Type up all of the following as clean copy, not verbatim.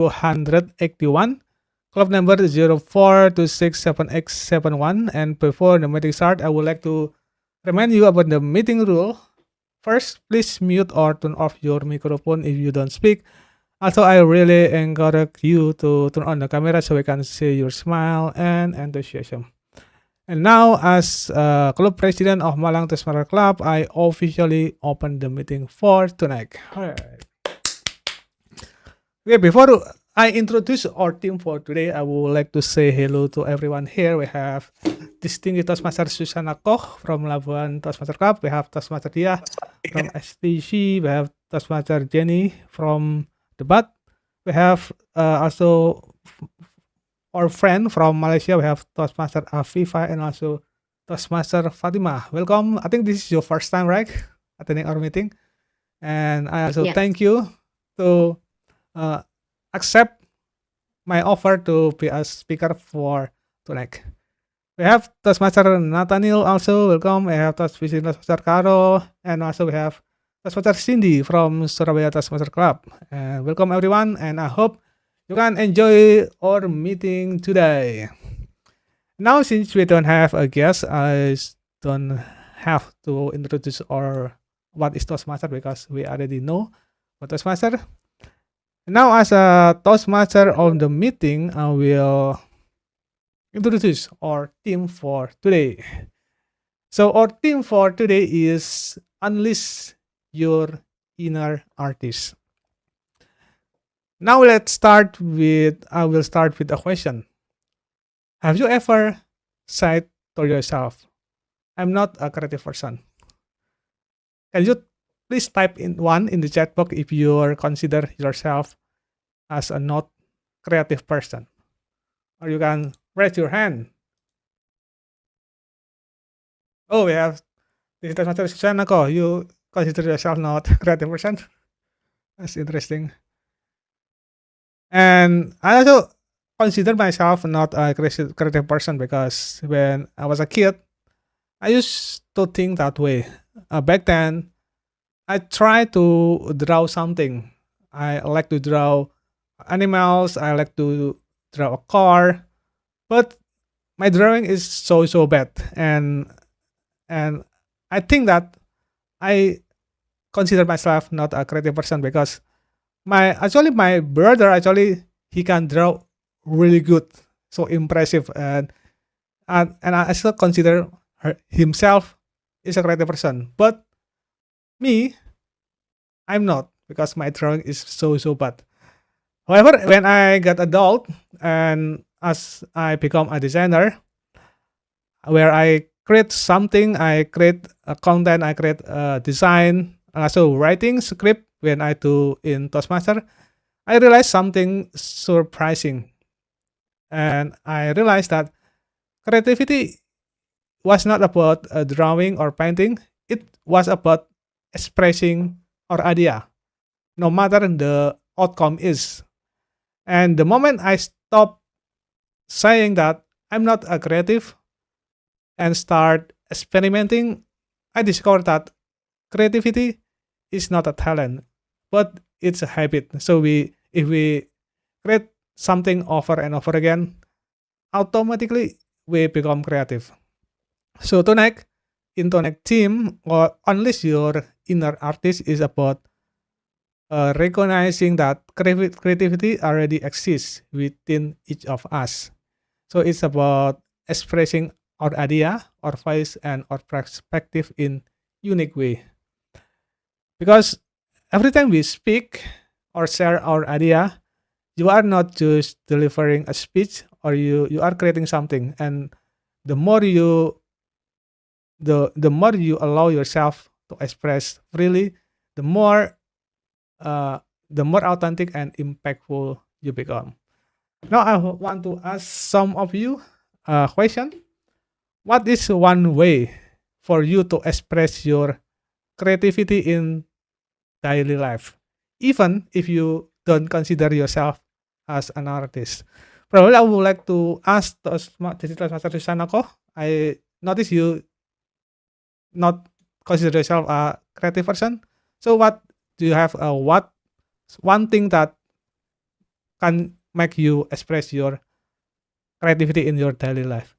281. Club number 04267871. And before the meeting start, I would like to remind you about the meeting rule. First, please mute or turn off your microphone if you don't speak. Also, I really encourage you to turn on the camera so we can see your smile and enthusiasm. And now, as club president of Malang Toastmaster Club, I officially open the meeting for tonight. All right. Okay, before I introduce our team for today, I would like to say hello to everyone here. We have distinguished Toastmaster Susana Koch from Labuan Toastmaster Club. We have Toastmaster Dia from STC. We have Toastmaster Jenny from Debat. We have also our friend from Malaysia. We have Toastmaster Afifa and also Toastmaster Fatima. Welcome. I think this is your first time, right? Attending our meeting. And I also Yes. thank you to accept my offer to be a speaker for tonight. We have Toastmaster Nathaniel also, welcome. We have Toastmaster Caro, and also we have Toastmaster Cindy from Surabaya Toastmaster Club. And welcome everyone, and I hope you can enjoy our meeting today. Now, since we don't have a guest, I don't have to introduce our what is Toastmaster because we already know what Toastmaster. Now, as a Toastmaster of the meeting, I will introduce our team for today. So, our team for today is Unleash Your Inner Artist. Now, I will start with a question. Have you ever said to yourself, I'm not a creative person? Can you please type in one in the chat box if you consider yourself as a not creative person? Or you can raise your hand. Oh, we have Digital Master Susana ko. You consider yourself not creative person? That's interesting. And I also consider myself not a creative person because when I was a kid, I used to think that way. Back then, I tried to draw something. I like to draw animals. I like to draw a car, but my drawing is so bad, and I think that I consider myself not a creative person because my brother actually he can draw really good, so impressive, and I still consider himself is a creative person, but me, I'm not because my drawing is so bad. However, when I got adult and as I become a designer, where I create something, I create a content, I create a design, and also writing script when I do in Toastmaster, I realized something surprising. And I realized that creativity was not about drawing or painting, it was about expressing our idea, no matter the outcome is. And the moment I stop saying that I'm not a creative and start experimenting, I discovered that creativity is not a talent, but it's a habit. So if we create something over and over again, automatically we become creative. So tonight, in tonight team, or unleash your inner artist is about recognizing that creativity already exists within each of us. So it's about expressing our idea, our voice, and our perspective in unique way. Because every time we speak or share our idea, you are not just delivering a speech or you are creating something. And the more you the more you allow yourself to express freely, the more authentic and impactful you become. Now I want to ask some of you a question. What is one way for you to express your creativity in daily life, even if you don't consider yourself as an artist? Probably I would like to ask Digital Master Susanako. I notice you not consider yourself a creative person. So what do you have? What one thing that can make you express your creativity in your daily life?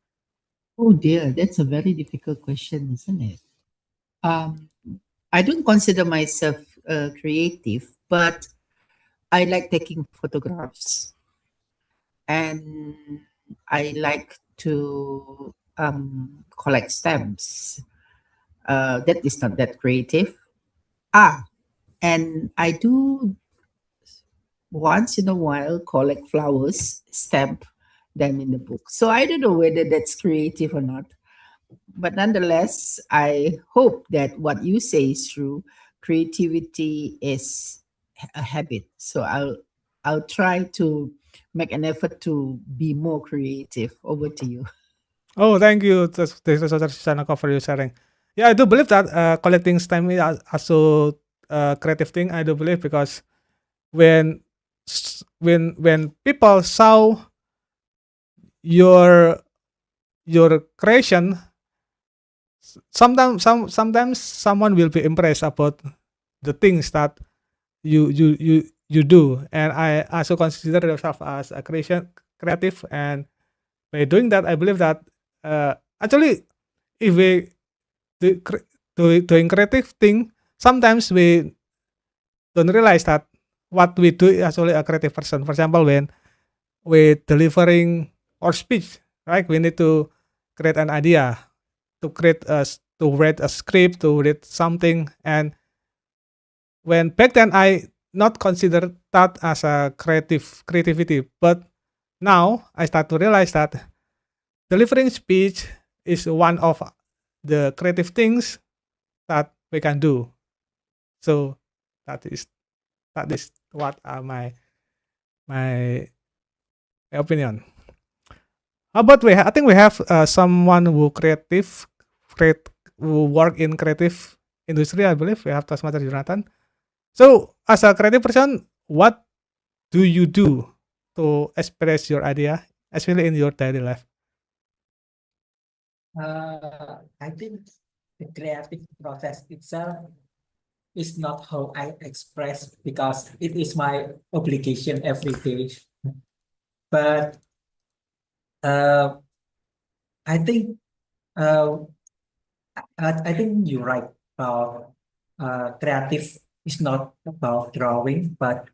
Oh dear, that's a very difficult question, isn't it? Um, I don't consider myself creative, but I like taking photographs and I like to collect stamps. That is not that creative. Ah, and I do once in a while collect flowers, stamp them in the book. So I don't know whether that's creative or not. But nonetheless, I hope that what you say is true. Creativity is a habit. So I'll try to make an effort to be more creative. Over to you. Oh, thank you. This is Sanako for you sharing. Yeah, I do believe that collecting stamp is also a creative thing. I do believe because when when people saw your creation, sometimes someone will be impressed about the things that you do, and I also consider yourself as a creative, and by doing that, I believe that actually, if we doing creative thing, sometimes we don't realize that what we do is actually a creative person. For example, when we delivering our speech, right? We need to create an idea, to create to read a script, to read something, and when back then I not consider that as a creativity, but now I start to realize that delivering speech is one of the creative things that we can do. So that is what are my opinion. How about I think we have someone create who work in creative industry. I believe we have Tasmata Jonathan. So as a creative person, what do you do to express your idea, especially in your daily life? I think the creative process itself is not how I express because it is my obligation every day. But uh, I think uh, I think you're right about creative is not about drawing, but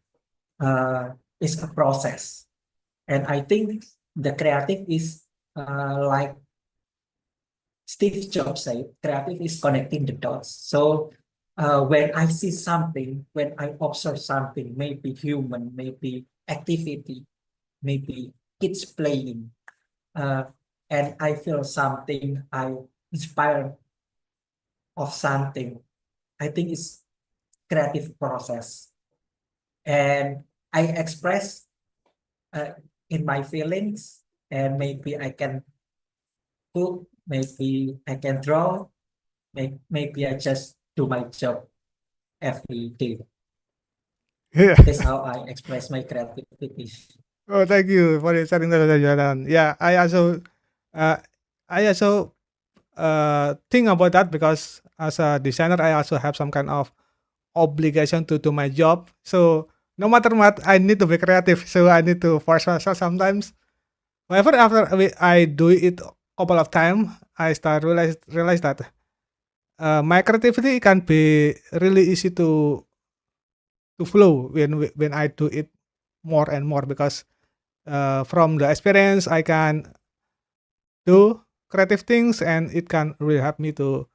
it's a process. And I think the creative is like Steve Jobs said, creative is connecting the dots. So when I see something, when I observe something, maybe human, maybe activity, maybe kids playing, uh, and I feel something, I inspire of something, I think it's creative process. And I express uh, in my feelings, and maybe I can cook, maybe I can draw, maybe I just do my job every day. Yeah. That's how I express my creativity. Oh, thank you for sharing that, Jonathan. Yeah, uh, I also think about that because as a designer, I also have some kind of obligation to do my job. So no matter what, I need to be creative. So I need to force myself sometimes. However, after I do it a couple of times, I start realize that my creativity can be really easy to flow when I do it more and more because from the experience I can do creative things and it can really help me to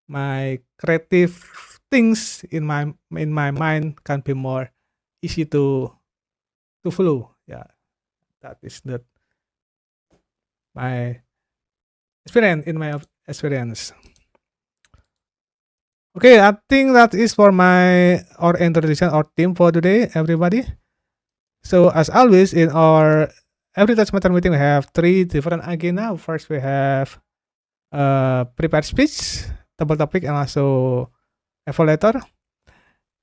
my creative things in my mind can be more easy to flow. Yeah, that is my experience in my experience. Okay, I think that is for my our introduction our team for today, everybody. So as always in our every touch matter meeting we have three different agenda. First we have prepared speech, double topic, and also evaluator.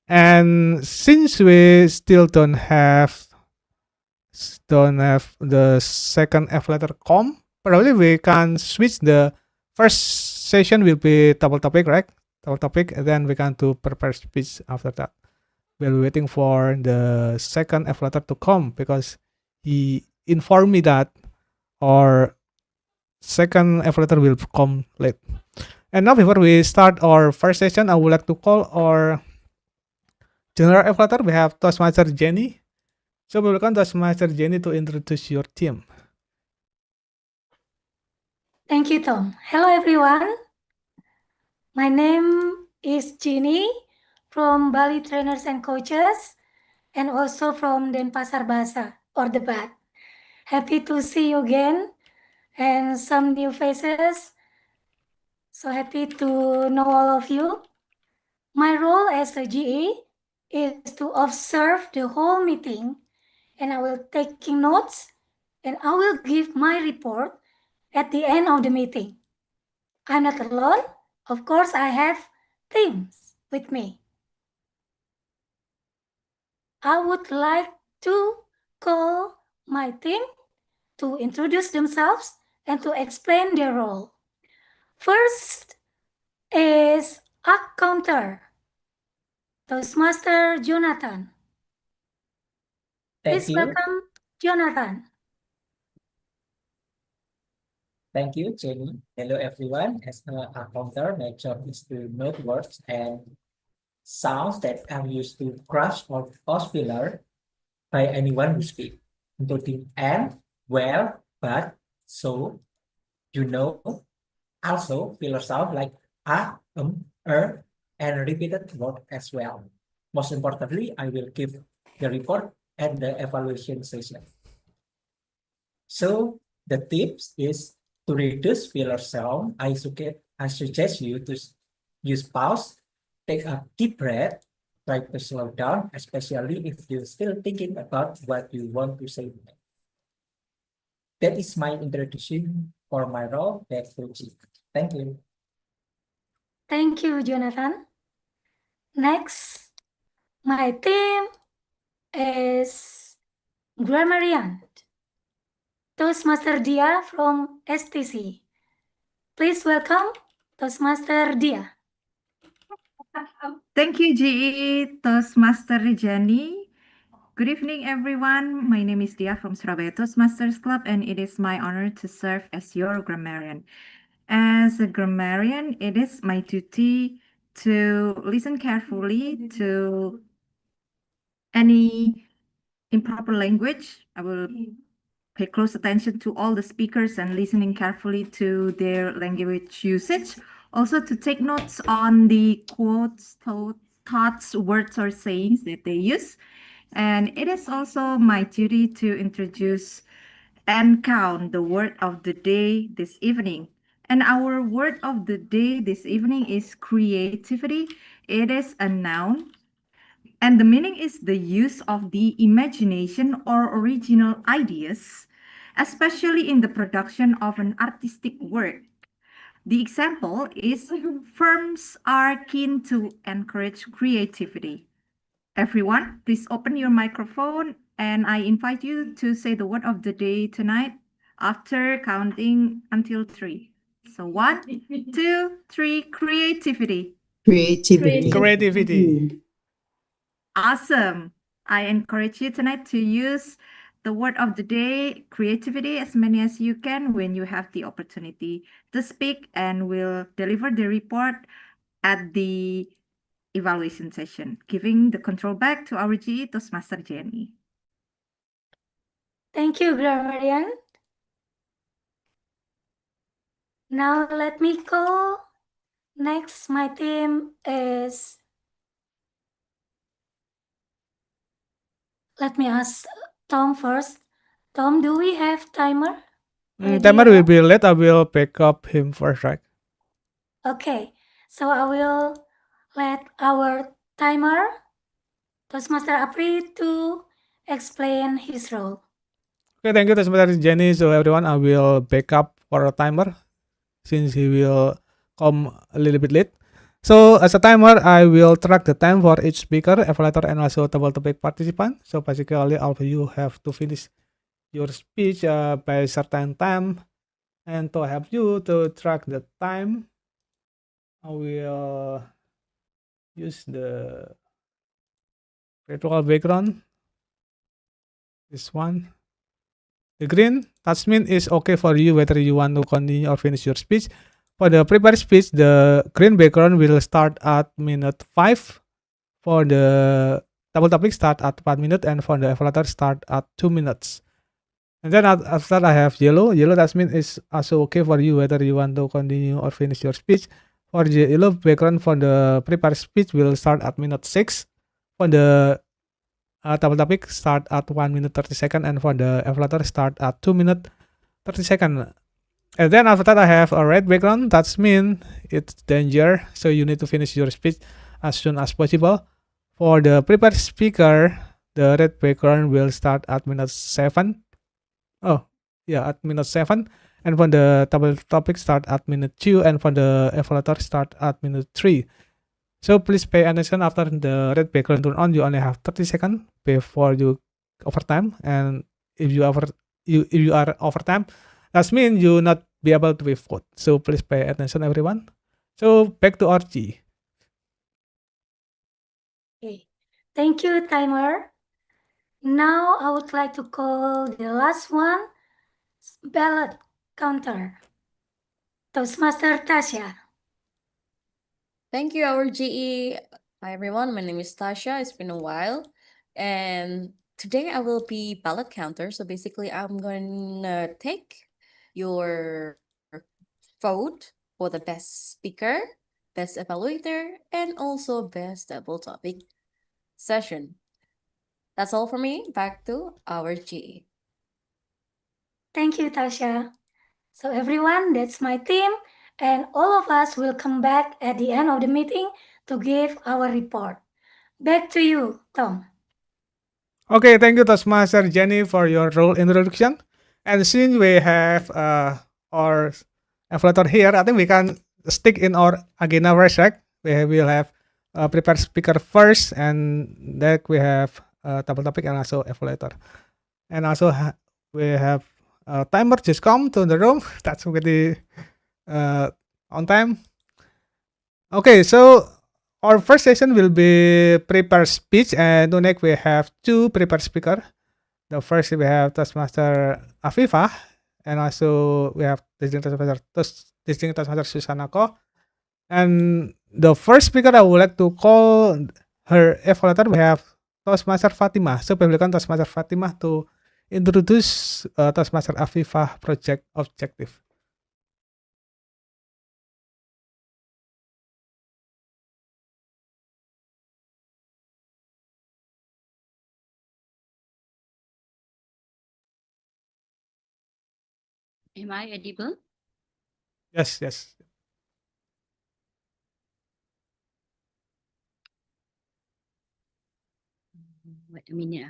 And since we still don't have the second evaluator probably we can switch the first session will be double topic, right? Double topic, and then we can do prepare speech after that. while waiting for the second evaluator to come, because he informed me that our second evaluator will come late. And now, before we start our first session, I would like to call our general evaluator. We have Toastmaster Jenny. So we welcome Toastmaster Jenny to introduce your team. Thank you, Tom. Hello, everyone. My name is Jenny from Bali Trainers and Coaches, and also from Denpasar Basa or Debat. Happy to see you again and some new faces. So happy to know all of you. My role as a GE is to observe the whole meeting, and I will taking notes, and I will give my report at the end of the meeting. I'm not alone. Of course, I have teams with me. I would like to call my team to introduce themselves and to explain their role. First is Accounter, Toastmaster Jonathan. Thank Please you. welcome Jonathan. Thank you, Jenny. Hello, everyone. As a counter, my job is to note words and sounds that are used to crush or pause filler by anyone who speaks, including and, where, but, so, you know. Also, filler sound like and repeated word as well. Most importantly, I will give the report and the evaluation session. So the tips is to reduce filler sound. I suggest you to use pause, take a deep breath, try to slow down, especially if you're still thinking about what you want to say. That is my introduction for my role. Back to Chief. Thank you. Thank you, Jonathan. Next, my team is Grammarian, Toastmaster Dia from STC. Please welcome Toastmaster Dia. Thank you, GE Toastmaster Jenny. Good evening, everyone. My name is Dia from Surabaya Toastmasters Club, and it is my honor to serve as your grammarian. As a grammarian, it is my duty to listen carefully to any improper language. I will pay close attention to all the speakers and listening carefully to their language usage. Also to take notes on the quotes, thoughts, words, or sayings that they use. And it is also my duty to introduce and count the word of the day this evening. And our word of the day this evening is creativity. It is a noun. And the meaning is the use of the imagination or original ideas, especially in the production of an artistic work. The example is firms are keen to encourage creativity. Everyone, please open your microphone and I invite you to say the word of the day tonight after counting until 3. So 1, 2, 3, creativity. Creativity. Creativity. Awesome. I encourage you tonight to use the word of the day, creativity, as many as you can when you have the opportunity to speak, and we'll deliver the report at the evaluation session, giving the control back to our GE Toastmaster Jenny. Thank you, Grammarian. Now let me call. Next, my team is. Let me ask Tom first. Tom, do we have timer? Timer will be late. I will pick up him first, right? Okay, so I will let our timer, Toastmaster Apri, to explain his role. Okay, thank you, Toastmaster Jenny. So everyone, I will back up for a timer since he will come a little bit late. So as a timer, I will track the time for each speaker, evaluator, and also table topic participant. So basically, all of you have to finish your speech by a certain time. And to help you to track the time, I will use the virtual background. This one. The green, that means is okay for you whether you want to continue or finish your speech. For the prepared speech, the green background will start at minute 5. For the double topic start at 1 minute, and for the evaluator start at 2 minutes. And then after I have yellow. Yellow, that means is also okay for you whether you want to continue or finish your speech. For the yellow background for the prepared speech will start at minute 6. For the double topic start at 1 minute 30 second, and for the evaluator start at 2 minute 30 second. And then after that I have a red background. That means it's danger, so you need to finish your speech as soon as possible. For the prepared speaker, the red background will start at minute 7. Oh, yeah, at minute 7. And for the double topic start at minute 2, and for the evaluator start at minute 3. So please pay attention. After the red background turn on, you only have 30 seconds before you overtime. And if you are overtime, that means you not be able to be vote. So please pay attention, everyone. So back to RG. Okay, thank you, timer. Now I would like to call the last one, ballot counter. Toastmaster Tasha. Thank you, our GE. Hi, everyone. My name is Tasha. It's been a while. And today I will be ballot counter. So basically, I'm going to take your vote for the best speaker, best evaluator, and also best double topic session. That's all for me. Back to our GE. Thank you, Tasha. So everyone, that's my team, and all of us will come back at the end of the meeting to give our report. Back to you, Tom. Okay, thank you, Toastmaster Jenny, for your role introduction. And since we have our evaluator here, I think we can stick in our agenda first, right? We will have prepared speaker first, and then we have double topic and also evaluator. And also we have timer just come to the room. That's pretty on time. Okay, so our first session will be prepared speech, and next we have 2 prepared speaker. The first we have Toastmaster Afifah, and also we have Distinguished Toastmaster Susanako. And the first speaker I would like to call her evaluator. We have Toastmaster Fatimah. So persilakan Toastmaster Fatimah to introduce Toastmaster Afifah project objective. Am I audible? Yes, yes. Wait a minute.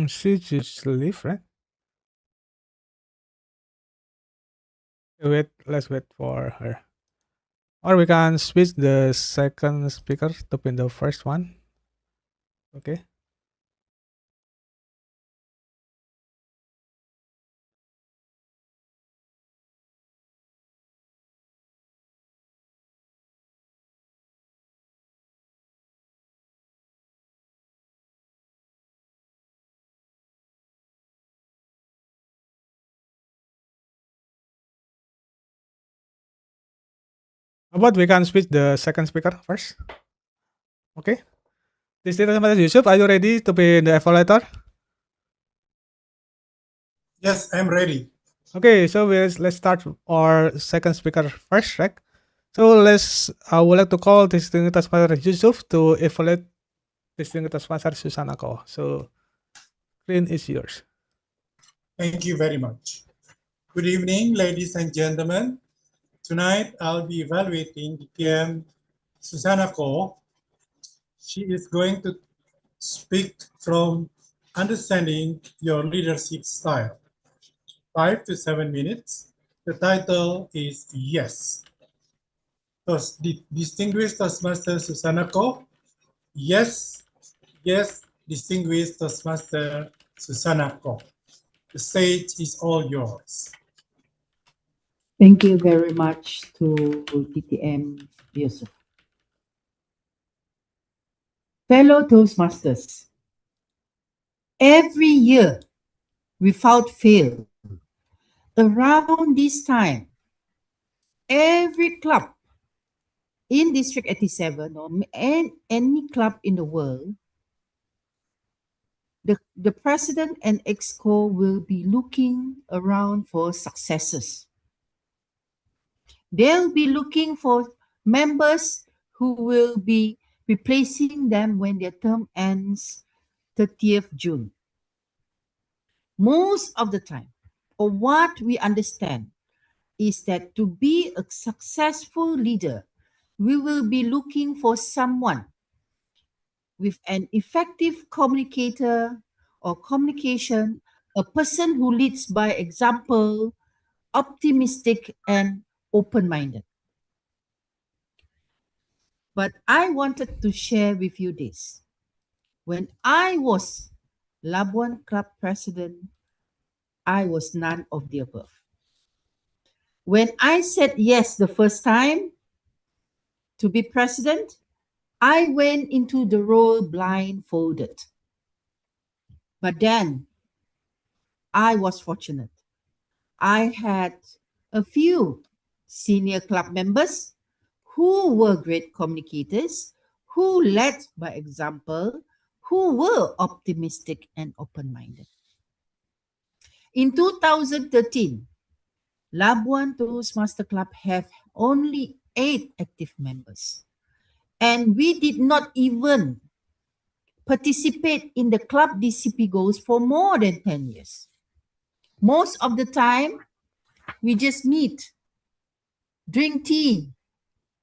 She just leave, right? Wait, let's wait for her. Or we can switch the second speaker to be the first one. Okay. How about we can switch the second speaker first? Okay. Distinguished Master Yusuf, are you ready to be the evaluator? Yes, I'm ready. Okay, so let's start our second speaker first, right? So I would like to call Distinguished Master Yusuf to evaluate Distinguished Master Susanako. So, screen is yours. Thank you very much. Good evening, ladies and gentlemen. Tonight, I'll be evaluating DTM Susanna Ko. She is going to speak from understanding your leadership style. 5 to 7 minutes. The title is Yes. Thus, distinguished Toastmaster Susanna Ko. Yes, yes, distinguished Toastmaster Susanna Ko. The stage is all yours. Thank you very much to DTM Yusuf. Fellow Toastmasters, every year, without fail, around this time, every club in District 87 or any club in the world, the president and exco will be looking around for successors. They'll be looking for members who will be replacing them when their term ends 30th June. Most of the time, or what we understand, is that to be a successful leader, we will be looking for someone with an effective communicator or communication, a person who leads by example, optimistic and open-minded. But I wanted to share with you this. When I was Labuan Club president, I was none of the above. When I said yes the first time to be president, I went into the role blindfolded. But then I was fortunate. I had a few senior club members who were great communicators, who led by example, who were optimistic and open-minded. In 2013, Labuan Toastmaster Club have only 8 active members. And we did not even participate in the club DCP goals for more than 10 years. Most of the time, we just meet, drink tea,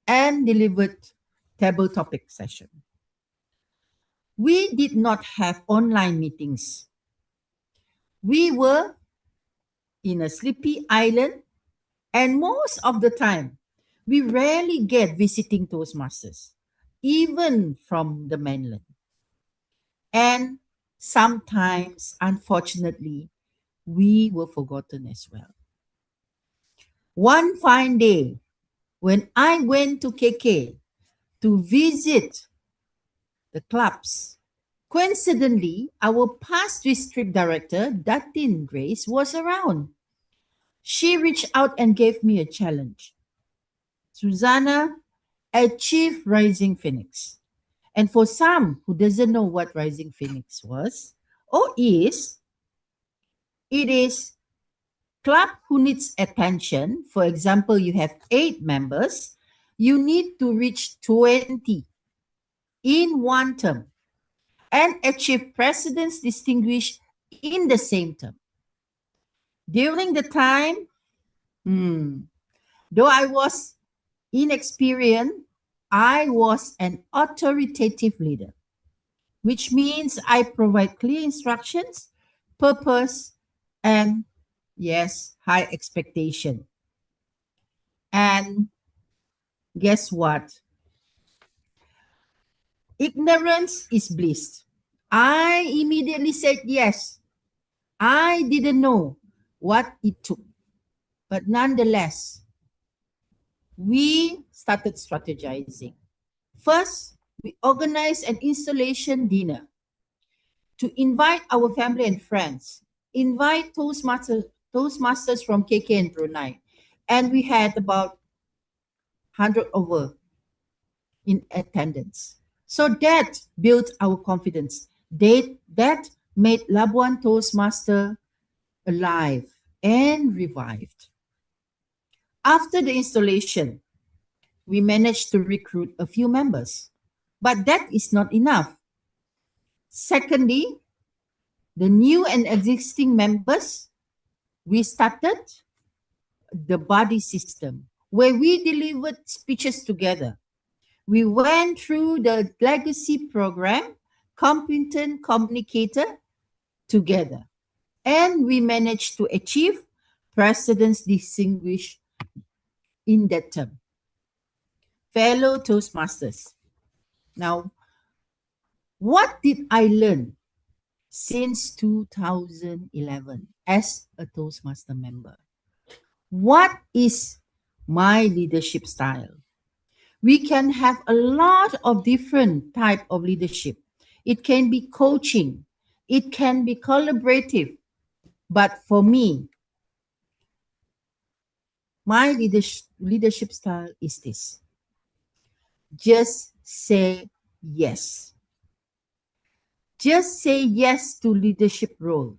and delivered table topic session. We did not have online meetings. We were in a sleepy island, and most of the time, we rarely get visiting Toastmasters, even from the mainland. And sometimes, unfortunately, we were forgotten as well. One fine day, when I went to KK to visit the clubs, coincidentally, our past district director, Datin Grace, was around. She reached out and gave me a challenge. Susanna, achieve Rising Phoenix. And for some who doesn't know what Rising Phoenix was or is, it is club who needs attention. For example, you have 8 members, you need to reach 20 in one term and achieve president's distinguished in the same term. During the time, though I was inexperienced, I was an authoritative leader, which means I provide clear instructions, purpose, and yes, high expectation. And guess what? Ignorance is bliss. I immediately said yes. I didn't know what it took. But nonetheless, we started strategizing. First, we organized an installation dinner to invite our family and friends, invite Toastmasters from KK and Brunei. And we had about 100 over in attendance. So that built our confidence. That made Labuan Toastmaster alive and revived. After the installation, we managed to recruit a few members, but that is not enough. Secondly, the new and existing members, we started the buddy system where we delivered speeches together. We went through the legacy program, Competent Communicator, together. And we managed to achieve President's Distinguished in that term. Fellow Toastmasters. Now, what did I learn since 2011 as a Toastmaster member? What is my leadership style? We can have a lot of different type of leadership. It can be coaching, it can be collaborative, but for me, my leadership style is this. Just say yes. Just say yes to leadership role.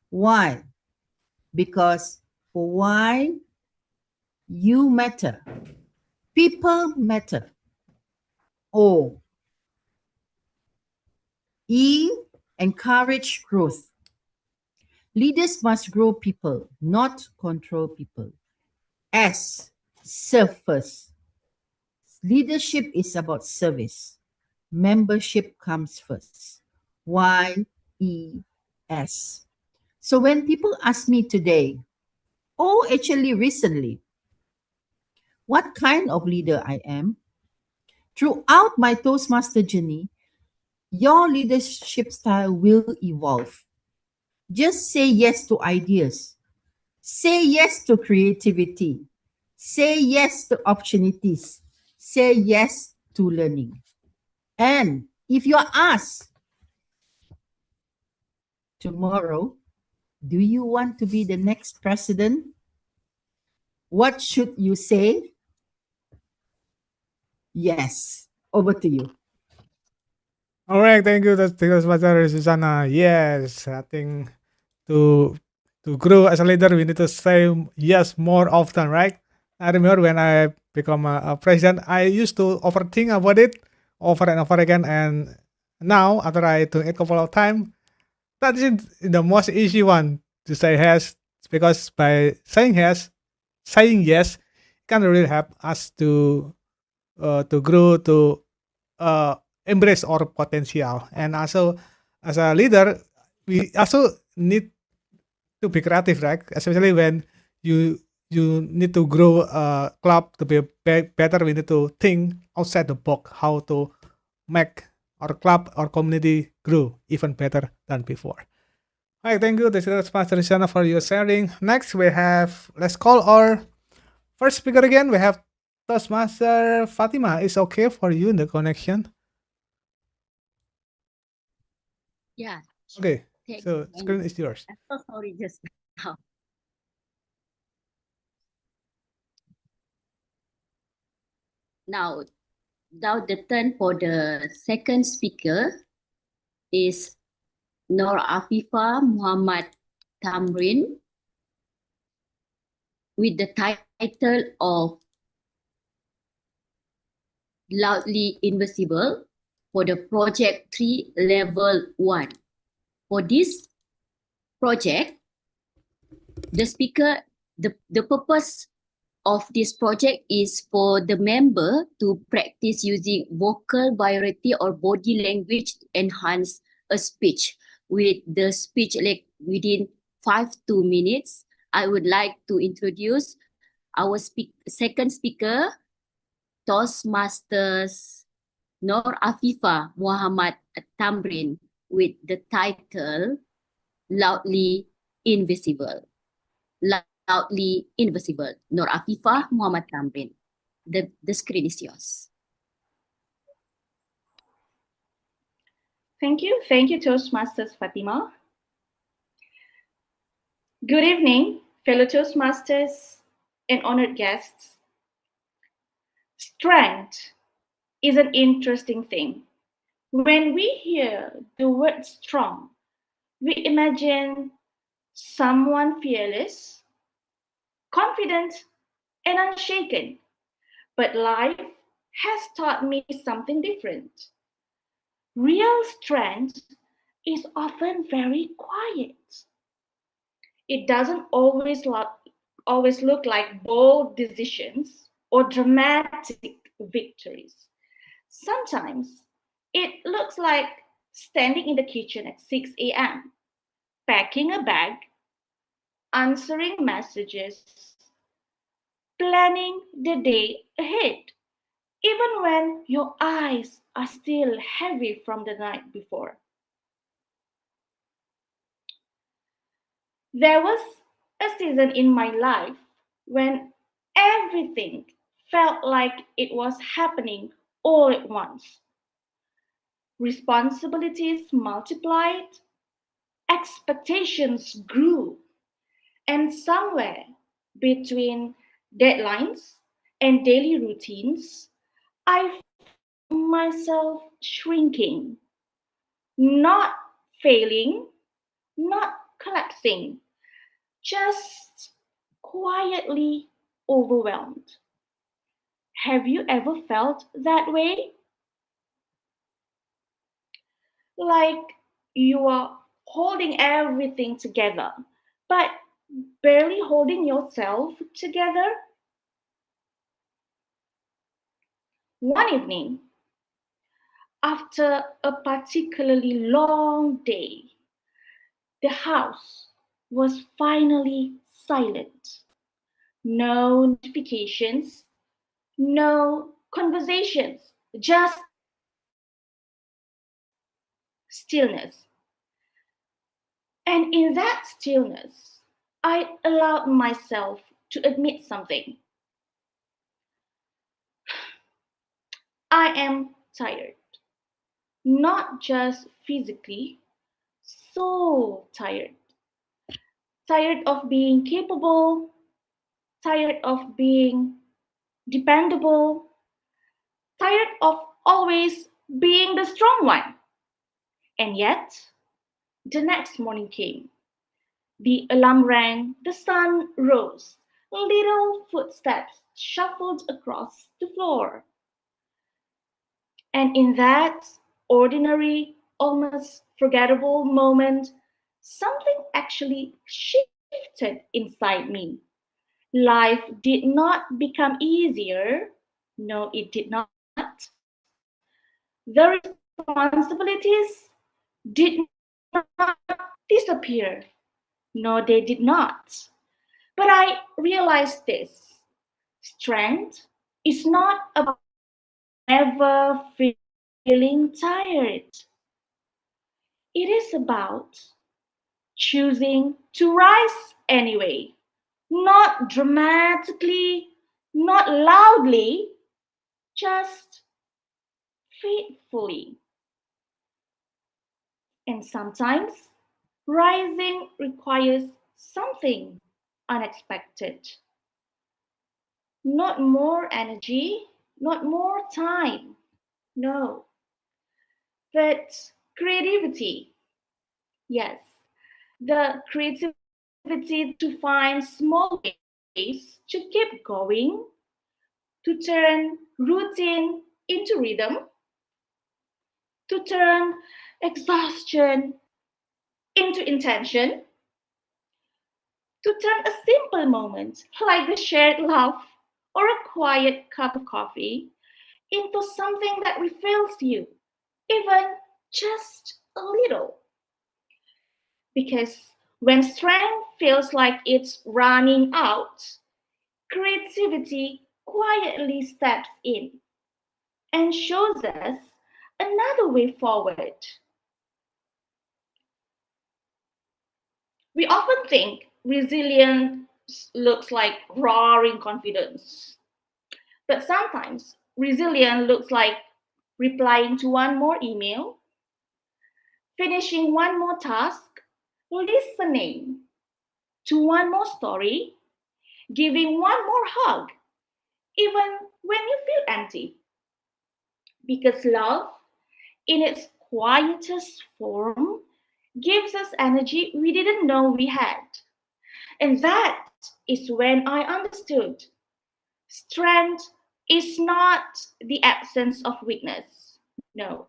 Why? Because for why, you matter. People matter. O. E. Encourage growth. Leaders must grow people, not control people. S. Serve first. Leadership is about service. Membership comes first. Y. E. S. So when people ask me today, or actually recently, what kind of leader I am, throughout my Toastmaster journey, your leadership style will evolve. Just say yes to ideas. Say yes to creativity. Say yes to opportunities. Say yes to learning. And if you are asked tomorrow, do you want to be the next president? What should you say? Yes. Over to you. All right, thank you, Toastmaster Susana. Yes, I think to grow as a leader, we need to say yes more often, right? I remember when I become a president, I used to overthink about it over and over again, and now after I do it a couple of times, that is the most easy one to say yes, because by saying yes can really help us to grow, to embrace our potential. And also as a leader, we also need to be creative, right? Especially when you need to grow a club to be better. We need to think outside the box how to make our club, our community grow even better than before. All right, thank you, Toastmaster Susana, for your sharing. Next, we have, let's call our first speaker again. We have Toastmaster Fatima. Is okay for you in the connection? Yeah. Okay, Thank so you. screen is yours. I'm so sorry just now. Now the turn for the second speaker is Nur Afifa Muhammad Tamrin with the title of Loudly Invisible for the Project 3 Level 1. For this project, the purpose of this project is for the member to practice using vocal variety or body language to enhance a speech. With the speech like within 5 to 2 minutes, I would like to introduce our second speaker, Toastmasters Nur Afifa Muhammad Tamrin, with the title Loudly Invisible. Loudly Invisible. Nur Afifa Muhammad Tamrin. The screen is yours. Thank you, Toastmasters Fatima. Good evening, fellow Toastmasters and honored guests. Strength is an interesting thing. When we hear the word strong, we imagine someone fearless, confident, and unshaken. But life has taught me something different. Real strength is often very quiet. It doesn't always look like bold decisions or dramatic victories. Sometimes it looks like standing in the kitchen at 6 a.m., packing a bag, answering messages, planning the day ahead, even when your eyes are still heavy from the night before. There was a season in my life when everything felt like it was happening all at once. Responsibilities multiplied, expectations grew, and somewhere between deadlines and daily routines, I found myself shrinking, not failing, not collapsing, just quietly overwhelmed. Have you ever felt that way? Like you are holding everything together, but barely holding yourself together? One evening, after a particularly long day, the house was finally silent. No notifications, no conversations, just stillness. And in that stillness, I allowed myself to admit something. I am tired, not just physically, so tired. Tired of being capable, tired of being dependable, tired of always being the strong one. And yet, the next morning came. The alarm rang, the sun rose, little footsteps shuffled across the floor. And in that ordinary, almost forgettable moment, something actually shifted inside me. Life did not become easier. No, it did not. The responsibilities did not disappear. No, they did not. But I realized this: strength is not about never feeling tired. It is about choosing to rise anyway, not dramatically, not loudly, just faithfully. And sometimes rising requires something unexpected. Not more energy, not more time, no, but creativity. Yes, the creativity to find small ways to keep going, to turn routine into rhythm, to turn exhaustion into intention, to turn a simple moment like a shared laugh or a quiet cup of coffee into something that refills you, even just a little. Because when strength feels like it's running out, creativity quietly steps in and shows us another way forward. We often think resilience looks like roaring confidence, but sometimes resilience looks like replying to one more email, finishing one more task, listening to one more story, giving one more hug, even when you feel empty. Because love in its quietest form, gives us energy we didn't know we had. And that is when I understood strength is not the absence of weakness. No,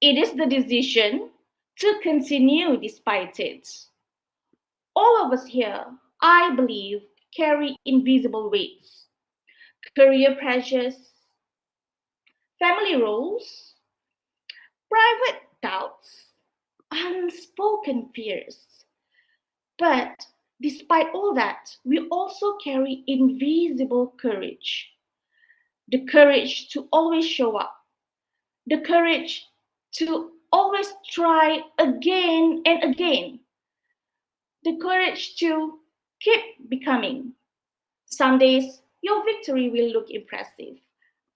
it is the decision to continue despite it. All of us here, I believe, carry invisible weights, career pressures, family roles, private doubts, unspoken fears. But despite all that, we also carry invisible courage. The courage to always show up, the courage to always try again and again, the courage to keep becoming. Some days, your victory will look impressive.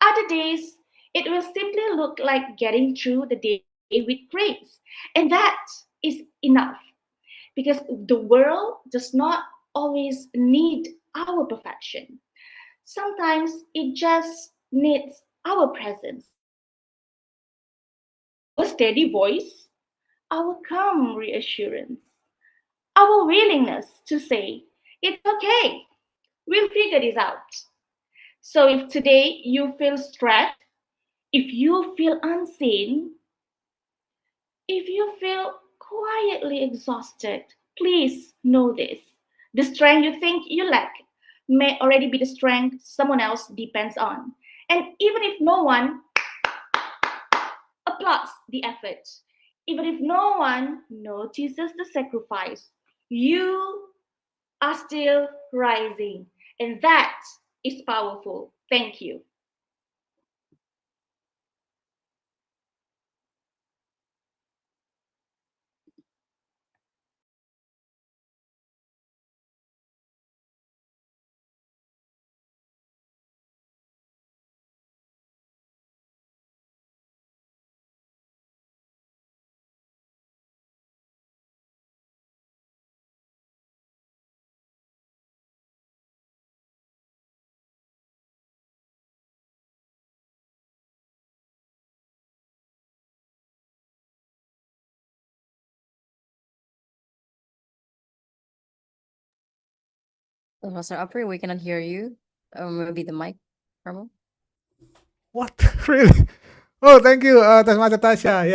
Other days, it will simply look like getting through the day with grace. And that is enough because the world does not always need our perfection. Sometimes it just needs our presence, our steady voice, our calm reassurance, our willingness to say, it's okay, we'll figure this out. So if today you feel stressed, if you feel unseen, if you feel quietly exhausted, please know this. The strength you think you lack may already be the strength someone else depends on. And even if no one applauds the effort, even if no one notices the sacrifice, you are still rising. And that is powerful. Thank you. Master Apri, we cannot hear you. Maybe the mic problem. What? Really? Oh, thank you, Toastmaster Tasha.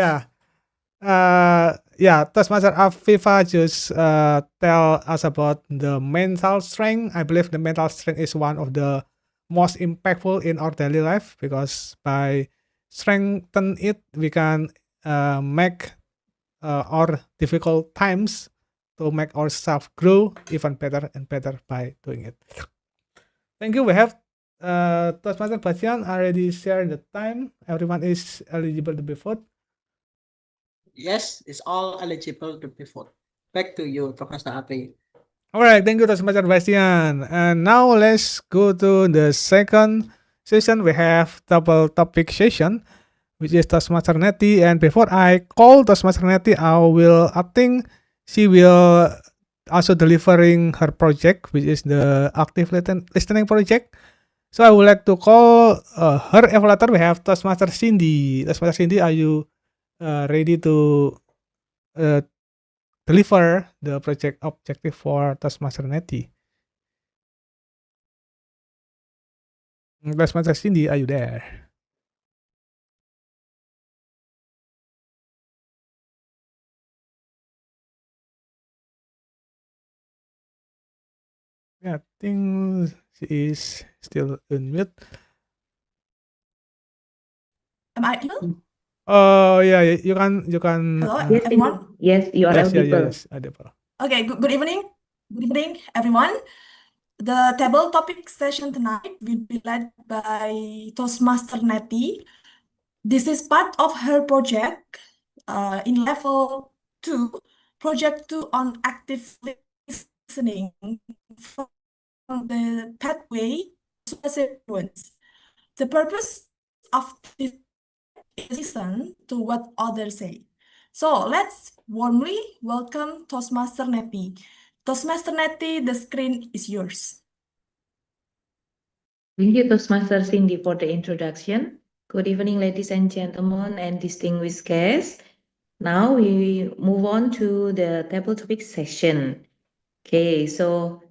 Yeah, Toastmaster Afifa just tell us about the mental strength. I believe the mental strength is one of the most impactful in our daily life because by strengthen it, we can make our difficult times to make ourselves grow even better and better by doing it. Thank you. We have Toastmaster Bastian already shared the time. Everyone is eligible to be voted. Yes, it's all eligible to be voted. Back to you, Professor Apri. All right, thank you, Toastmaster Bastian. And now let's go to the second session. We have double topic session, which is Toastmaster Nettie. And before I call Toastmaster Nettie, I think she will also delivering her project, which is the active listening project. So I would like to call her evaluator. We have Toastmaster Cindy. Toastmaster Cindy, are you ready to deliver the project objective for Toastmaster Nettie? Toastmaster Cindy, are you there? Yeah, I think she is still in mute. Am I audible? Oh yeah, you can. Hello, everyone. Yes, you are audible. Yes, audible. Okay, good evening. Good evening, everyone. The table topic session tonight will be led by Toastmaster Nettie. This is part of her project in level 2, project 2 on active listening from the pathway to influence. The purpose of this is listen to what others say. So let's warmly welcome Toastmaster Nettie. Toastmaster Nettie, the screen is yours. Thank you, Toastmaster Cindy, for the introduction. Good evening, ladies and gentlemen, and distinguished guests. Now we move on to the table topic session. Okay, so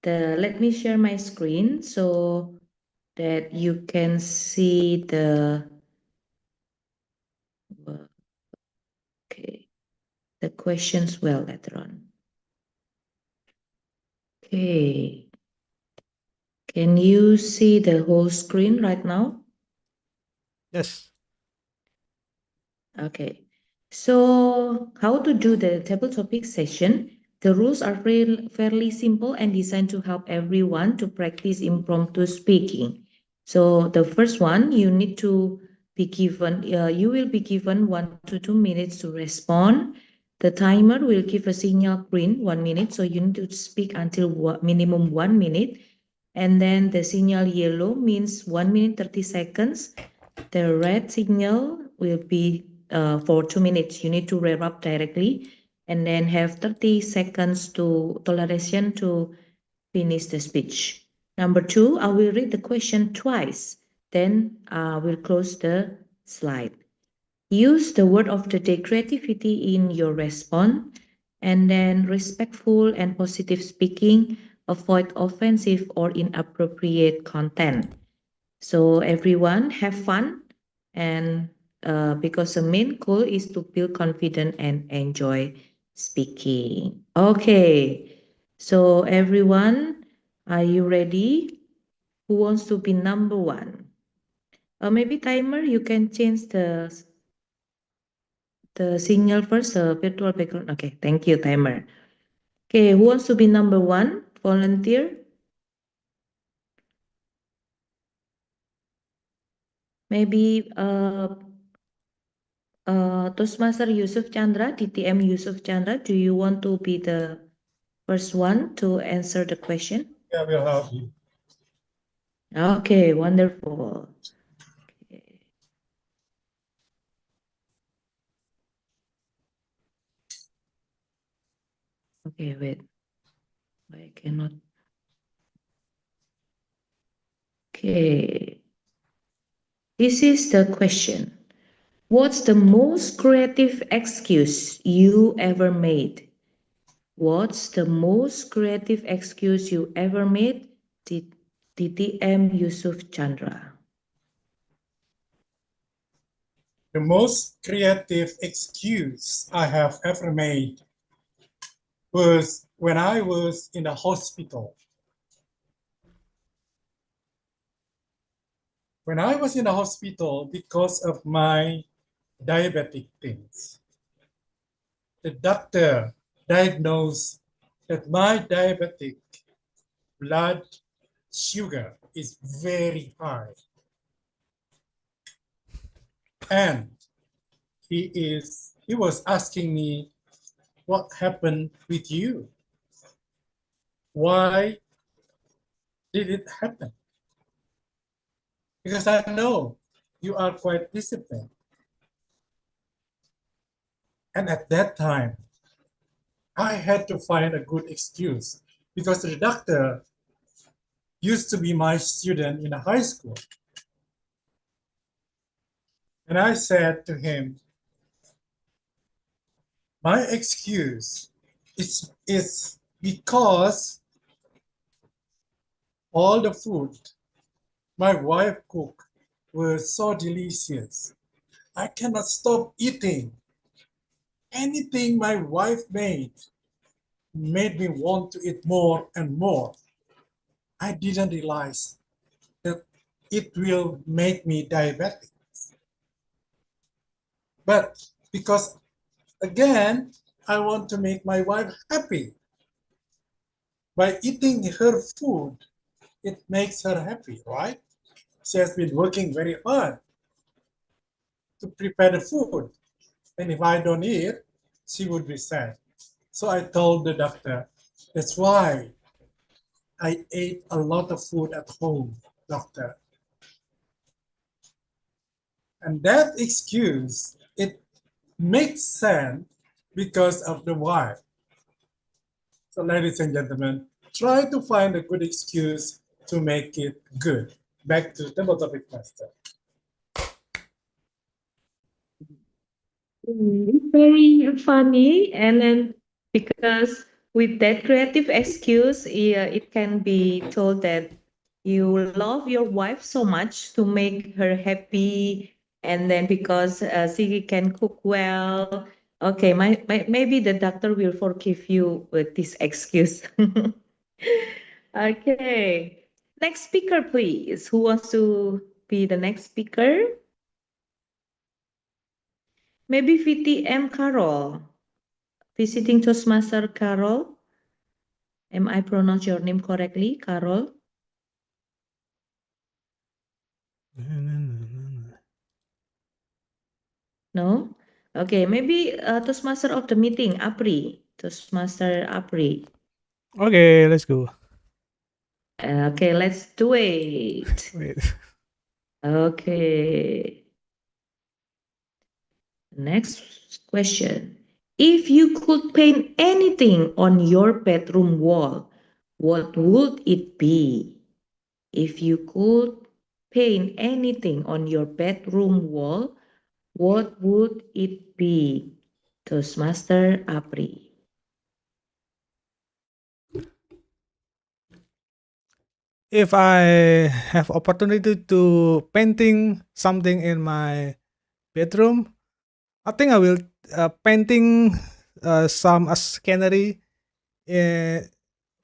let me share my screen so that you can see the questions well later on. Okay, can you see the whole screen right now? Yes. Okay, so how to do the table topic session? The rules are fairly simple and designed to help everyone to practice impromptu speaking. So the first one, you need to be given, you will be given 1 to 2 minutes to respond. The timer will give a signal green 1 minute, so you need to speak until minimum 1 minute. And then the signal yellow means 1 minute 30 seconds. The red signal will be for 2 minutes. You need to wrap up directly and then have 30 seconds to toleration to finish the speech. Number 2, I will read the question twice. Then we'll close the slide. Use the word of the day creativity in your response, and then respectful and positive speaking. Avoid offensive or inappropriate content. So everyone have fun, and because the main goal is to build confidence and enjoy speaking. Okay, so everyone, are you ready? Who wants to be number 1? Maybe timer, you can change the signal first, virtual background. Okay, thank you, timer. Okay, who wants to be number 1? Volunteer? Maybe Toastmaster Yusuf Chandra, DTM Yusuf Chandra, do you want to be the first one to answer the question? Yeah, we'll help you. Okay, wonderful. Okay, wait. I cannot. Okay. This is the question. What's the most creative excuse you ever made? What's the most creative excuse you ever made? DTM Yusuf Chandra. The most creative excuse I have ever made was when I was in the hospital. When I was in the hospital because of my diabetic things, the doctor diagnosed that my diabetic blood sugar is very high. And he was asking me, what happened with you? Why did it happen? Because I know you are quite disciplined. And at that time, I had to find a good excuse because the doctor used to be my student in a high school. And I said to him, my excuse is because all the food my wife cooked were so delicious. I cannot stop eating. Anything my wife made me want to eat more and more. I didn't realize that it will make me diabetic. But because, again, I want to make my wife happy. By eating her food, it makes her happy, right? She has been working very hard to prepare the food. And if I don't eat, she would be sad. So I told the doctor, that's why I ate a lot of food at home, doctor. And that excuse, it makes sense because of the wife. So ladies and gentlemen, try to find a good excuse to make it good. Back to table topic master. It's very funny, and then because with that creative excuse, yeah, it can be told that you love your wife so much to make her happy, and then because she can cook well. Okay, maybe the doctor will forgive you with this excuse. Okay, next speaker, please. Who wants to be the next speaker? Maybe VTM Carol. Visiting Toastmaster Carol. Am I pronounce your name correctly, Carol? No? Okay, maybe Toastmaster of the meeting, Apri. Toastmaster Apri. Okay, let's go. Okay, let's do it. Wait. Okay. Next question. If you could paint anything on your bedroom wall, what would it be? If you could paint anything on your bedroom wall, what would it be? Toastmaster Apri. If I have opportunity to painting something in my bedroom, I think I will painting some scenery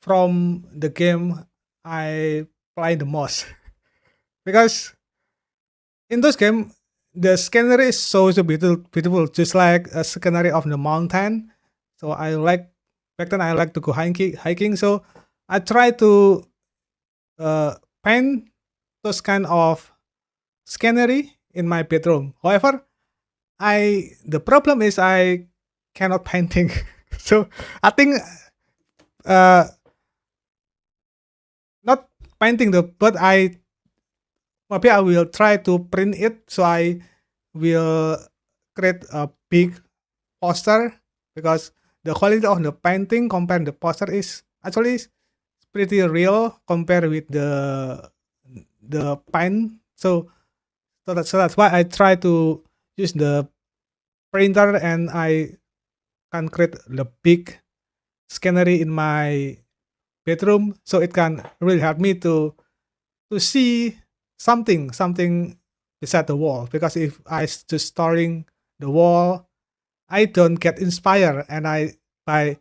from the game I play the most. Because in those game, the scenery is so beautiful, just like a scenery of the mountain. So I like back then I like to go hiking. So I try to paint those kind of scenery in my bedroom. However, the problem is I cannot painting. So I think not painting but maybe I will try to print it, so I will create a big poster, because the quality of the painting compared to the poster is actually pretty real compared with the paint. So that's why I try to use the printer, and I can create the big scenery in my bedroom, so it can really help me to see something beside the wall. Because if I just staring the wall, I don't get inspired, and by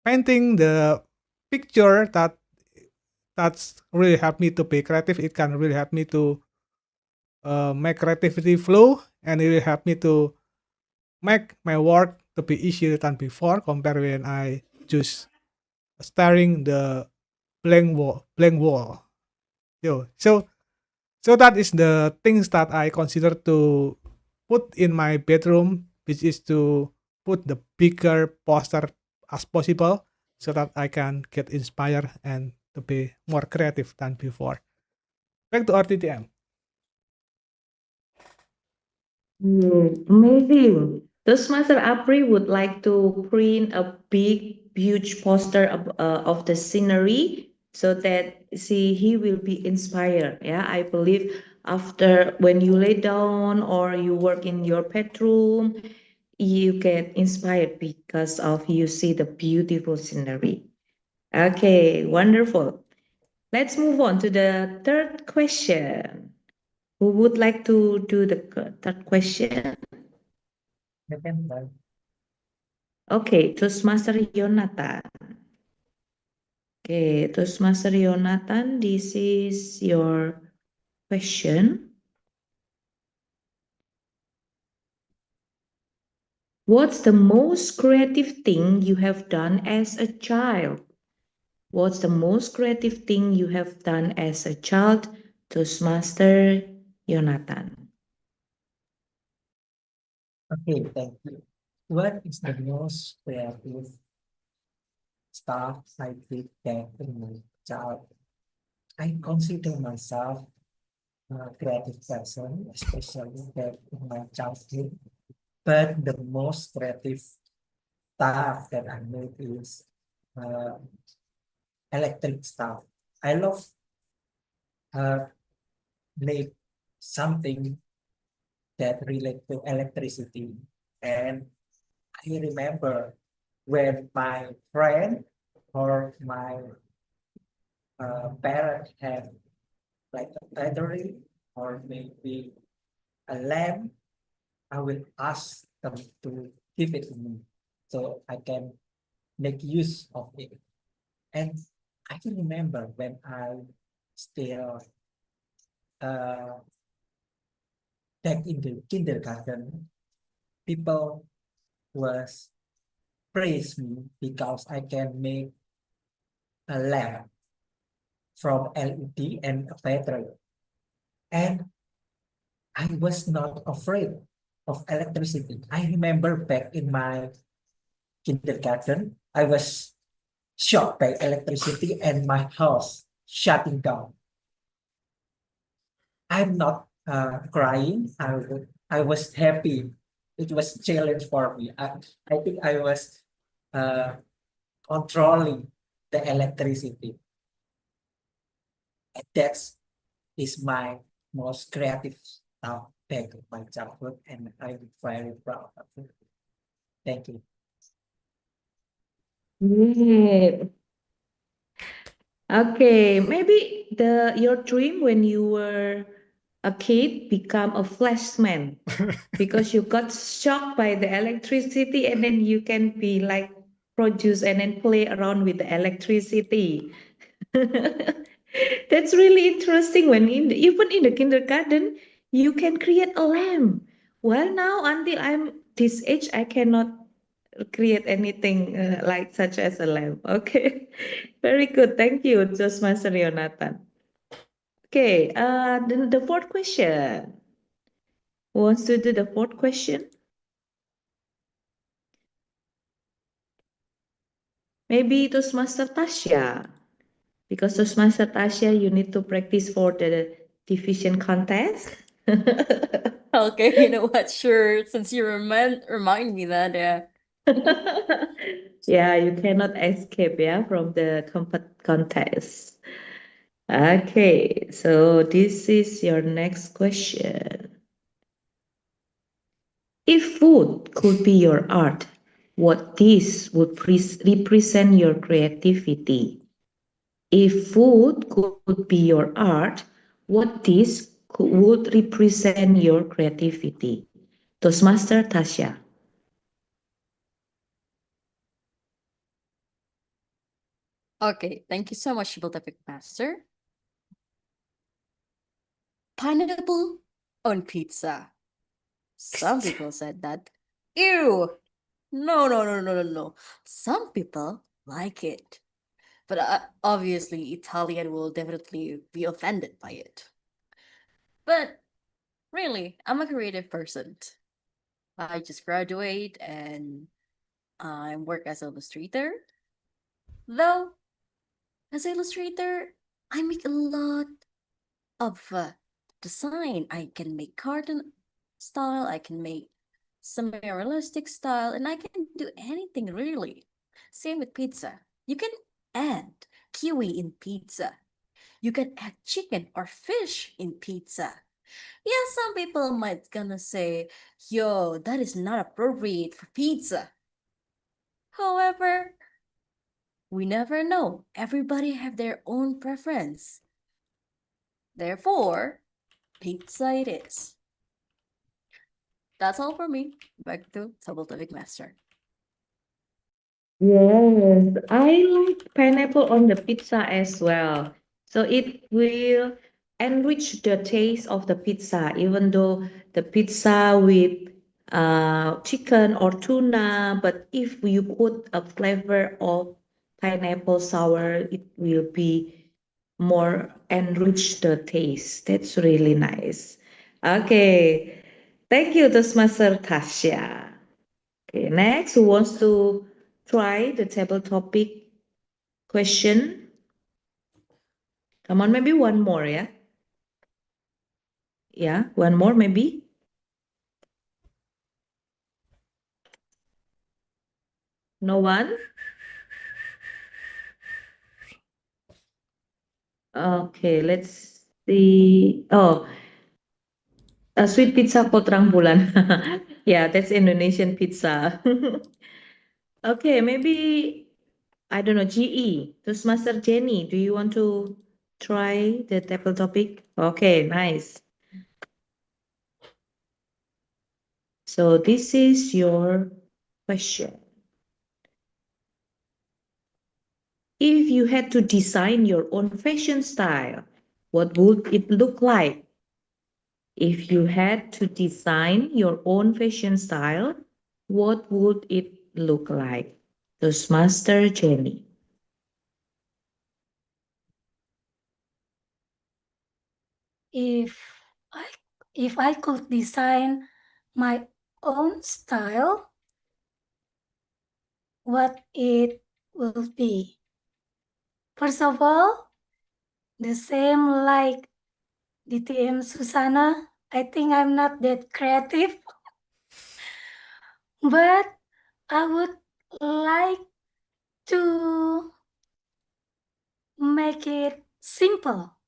painting the picture that's really help me to be creative. It can really help me to make creativity flow, and it will help me to make my work to be easier than before, compared when I just staring the blank wall. So that is the things that I consider to put in my bedroom, which is to put the bigger poster as possible, so that I can get inspired and to be more creative than before. Back to RTTM. Amazing. Toastmaster Apri would like to print a big, huge poster of the scenery so that he will be inspired. Yeah, I believe after when you lay down or you work in your bedroom, you get inspired because of you see the beautiful scenery. Okay, wonderful. Let's move on to the third question. Who would like to do the third question? Okay, Toastmaster Jonathan. Okay, Toastmaster Jonathan, this is your question. What's the most creative thing you have done as a child? What's the most creative thing you have done as a child? Toastmaster Jonathan. Okay, thank you. What is the most creative stuff I did back in my child? I consider myself a creative person, especially back in my childhood. But the most creative stuff that I made is electric stuff. I love make something that relate to electricity. And I remember when my friend or my parent have like a battery or maybe a lamp, I will ask them to give it to me so I can make use of it. And I can remember when I still back in the kindergarten, people was praise me because I can make a lamp from LED and a battery. And I was not afraid of electricity. I remember back in my kindergarten, I was shocked by electricity and my house shutting down. I'm not crying. I was happy. It was a challenge for me. I think I was controlling the electricity. And that is my most creative stuff back in my childhood, and I'm very proud of it. Thank you. Great. Okay, maybe your dream when you were a kid become a flashman because you got shocked by the electricity and then you can be like produce and then play around with the electricity. That's really interesting when even in the kindergarten you can create a lamp. Well, now until I'm this age, I cannot create anything like such as a lamp. Okay, very good. Thank you, Toastmaster Jonathan. Okay, the fourth question. Who wants to do the fourth question? Maybe Toastmaster Tasha. Because Toastmaster Tasha, you need to practice for the division contest. Okay, you know what? Sure, since you remind me that, yeah. Yeah, you cannot escape, yeah, from the contest. Okay, so this is your next question. If food could be your art, what dish would represent your creativity? If food could be your art, what dish would represent your creativity? Toastmaster Tasha. Okay, thank you so much, Topic Master. Pineapple on pizza. Some people said that. Ew! No, no, no, no, no, no. Some people like it. But obviously, Italian will definitely be offended by it. But really, I'm a creative person. I just graduate and I work as an illustrator. Though, as an illustrator, I make a lot of design. I can make cartoon style, I can make semi-realistic style, and I can do anything really. Same with pizza. You can add kiwi in pizza. You can add chicken or fish in pizza. Yeah, some people might gonna say, yo, that is not appropriate for pizza. However, we never know. Everybody have their own preference. Therefore, pizza it is. That's all for me. Back to Topic Master. Yes, I like pineapple on the pizza as well. So it will enrich the taste of the pizza, even though the pizza with chicken or tuna, but if you put a flavor of pineapple sour, it will be more enrich the taste. That's really nice. Okay, thank you, Toastmaster Tasha. Okay, next, who wants to try the table topic question? Come on, maybe one more, yeah? Yeah, one more maybe. No one? Okay, let's see. Oh, A sweet pizza called Bulan. Yeah, that's Indonesian pizza. Okay, maybe I don't know, GE, Toastmaster Jenny, do you want to try the table topic? Okay, nice. So this is your question. If you had to design your own fashion style, what would it look like? If you had to design your own fashion style, what would it look like? Toastmaster Jenny. If I if I could design my own style, what it will be? First of all, the same like DTM Susana. I think I'm not that creative, but I would like to make it simple.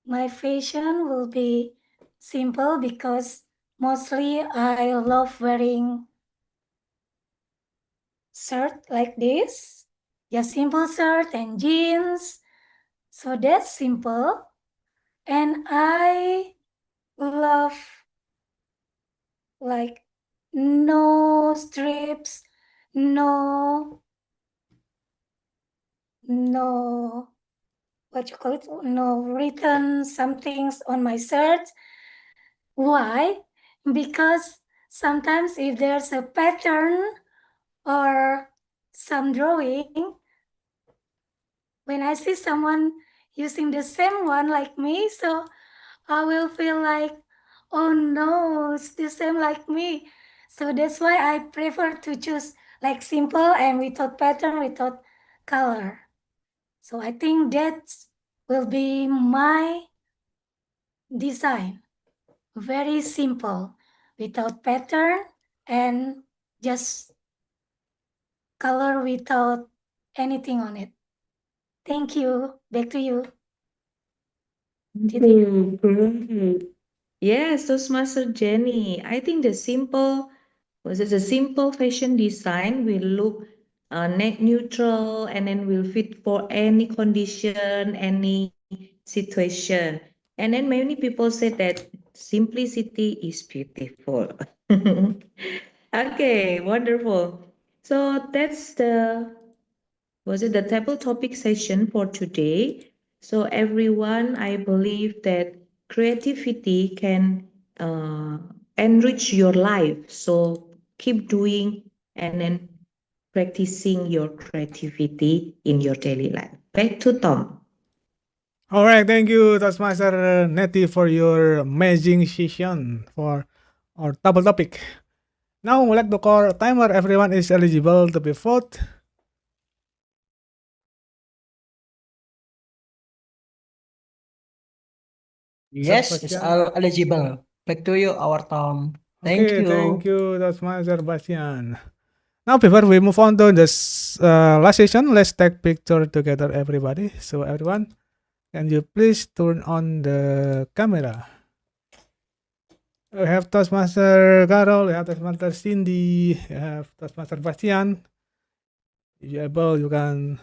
My fashion will be simple because mostly I love wearing shirt like this. Just simple shirt and jeans. So that's simple. And I love like no strips, no what you call it, no written somethings on my shirt. Why? Because sometimes if there's a pattern or some drawing, when I see someone using the same one like me, so I will feel like, oh no, it's the same like me. So that's why I prefer to choose like simple and without pattern, without color. So I think that will be my design. Very simple, without pattern and just color without anything on it. Thank you. Back to you. Great. Yes, Toastmaster Jenny. I think the simple fashion design will look net neutral and then will fit for any condition, any situation. And then many people say that simplicity is beautiful. Okay, wonderful. So that's the table topic session for today. So everyone, I believe that creativity can enrich your life. So keep doing and then practicing your creativity in your daily life. Back to Tom. All right, thank you, Toastmaster Nettie, for your amazing session for our double topic. Now, we'd like to call timer. Everyone is eligible to be vote. Yes, it's Sebastian. all eligible. Back to you, our Tom. Thank Okay, you. thank you, Toastmaster Bastian. Now, before we move on to this last session, let's take picture together, everybody. So, everyone, can you please turn on the camera? We have Toastmaster Carol, we have Toastmaster Cindy, we have Toastmaster Bastian. If you're able, you can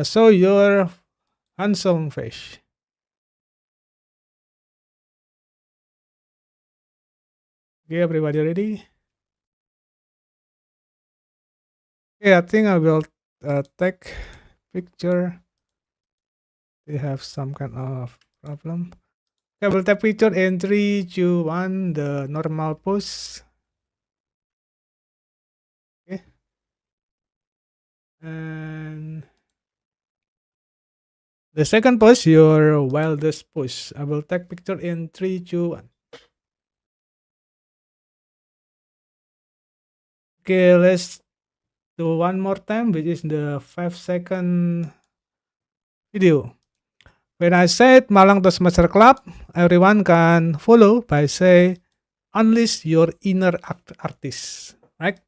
show your handsome face. Okay, everybody ready? Okay, I think I will take picture. We have some kind of problem. Okay, we'll take picture in 3, 2, 1, the normal pose. Okay. And the second pose, your wildest pose. I will take picture in 3, 2, 1. Okay, let's do one more time, which is the 5-second video. When I said Malang Toastmaster Club, everyone can follow by say unleash your inner artist, right?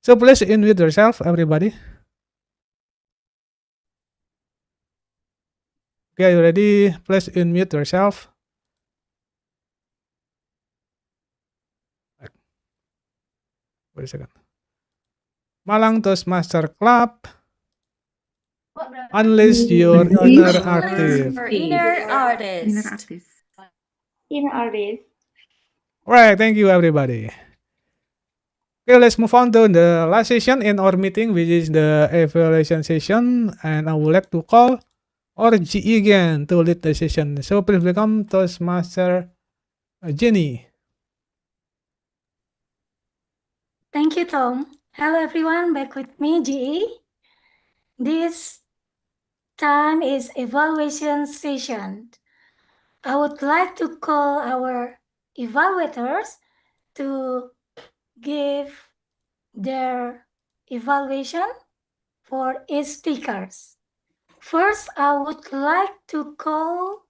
So please unmute yourself, everybody. Okay, are you ready? Please unmute yourself. Wait a second. Malang Toastmaster Club. Unleash your inner artist. Or inner artist. Inner artist. Inner artist. Alright, thank you everybody. Okay, let's move on to the last session in our meeting, which is the evaluation session. And I would like to call our GE again to lead the session. So please welcome Toastmaster Jenny. Thank you, Tom. Hello, everyone. Back with me, GE. This time is evaluation session. I would like to call our evaluators to give their evaluation for each speakers. First, I would like to call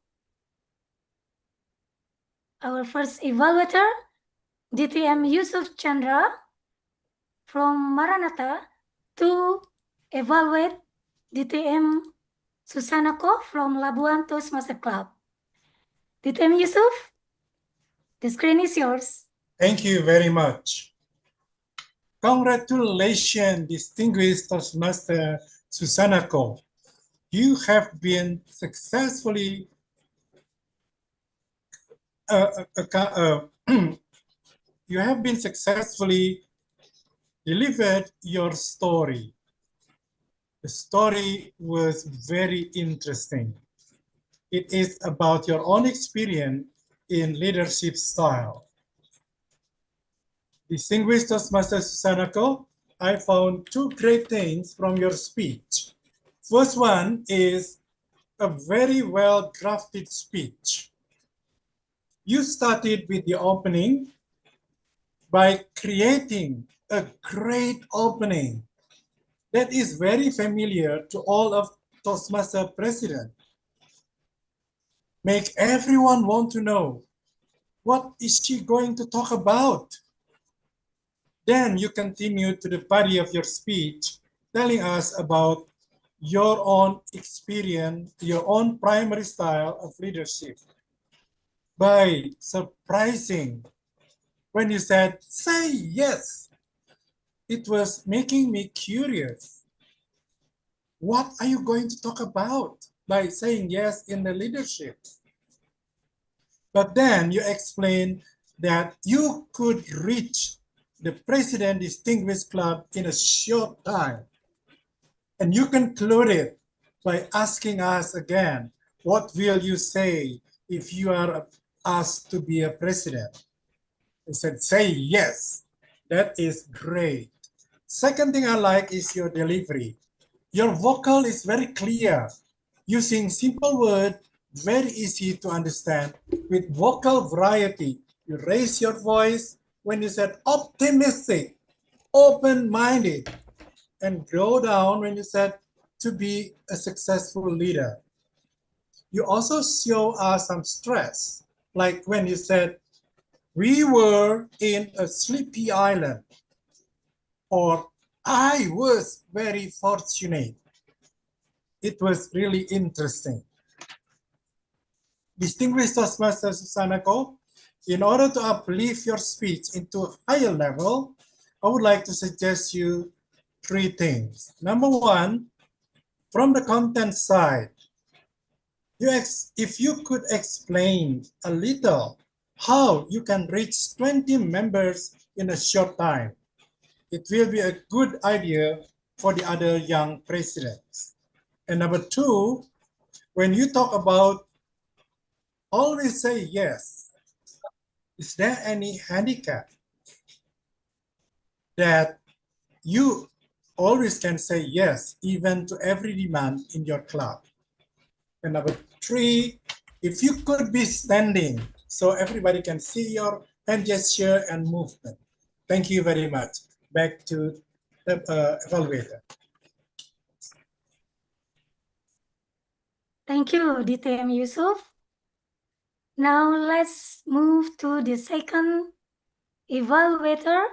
our first evaluator, DTM Yusuf Chandra from Maranatha, to evaluate DTM Susanako from Labuan Toastmaster Club. DTM Yusuf, the screen is yours. Thank you very much. Congratulations, distinguished Toastmaster Susanako. You have been successfully delivered your story. The story was very interesting. It is about your own experience in leadership style. Distinguished Toastmaster Susanako, I found two great things from your speech. First one is a very well crafted speech. You started with the opening by creating a great opening that is very familiar to all of Toastmaster President. Make everyone want to know, what is she going to talk about? Then you continue to the body of your speech, telling us about your own experience, your own primary style of leadership. By surprising, when you said, say yes, it was making me curious. What are you going to talk about by saying yes in the leadership? But then you explained that you could reach the President Distinguished Club in a short time. And you concluded by asking us again, what will you say if you are asked to be a president? I said, say yes. That is great. Second thing I like is your delivery. Your vocal is very clear, using simple words, very easy to understand, with vocal variety. You raise your voice when you said optimistic, open-minded, and go down when you said to be a successful leader. You also show us some stress, like when you said, we were in a sleepy island, or I was very fortunate. It was really interesting. Distinguished Toastmaster Susanako, in order to uplift your speech into a higher level, I would like to suggest you three things. Number one, from the content side, if you could explain a little how you can reach 20 members in a short time, it will be a good idea for the other young presidents. And number two, when you talk about always say yes, is there any handicap that you always can say yes, even to every demand in your club? And number three, if you could be standing so everybody can see your hand gesture and movement. Thank you very much. Back to the evaluator. Thank you, DTM Yusuf. Now let's move to the second evaluator.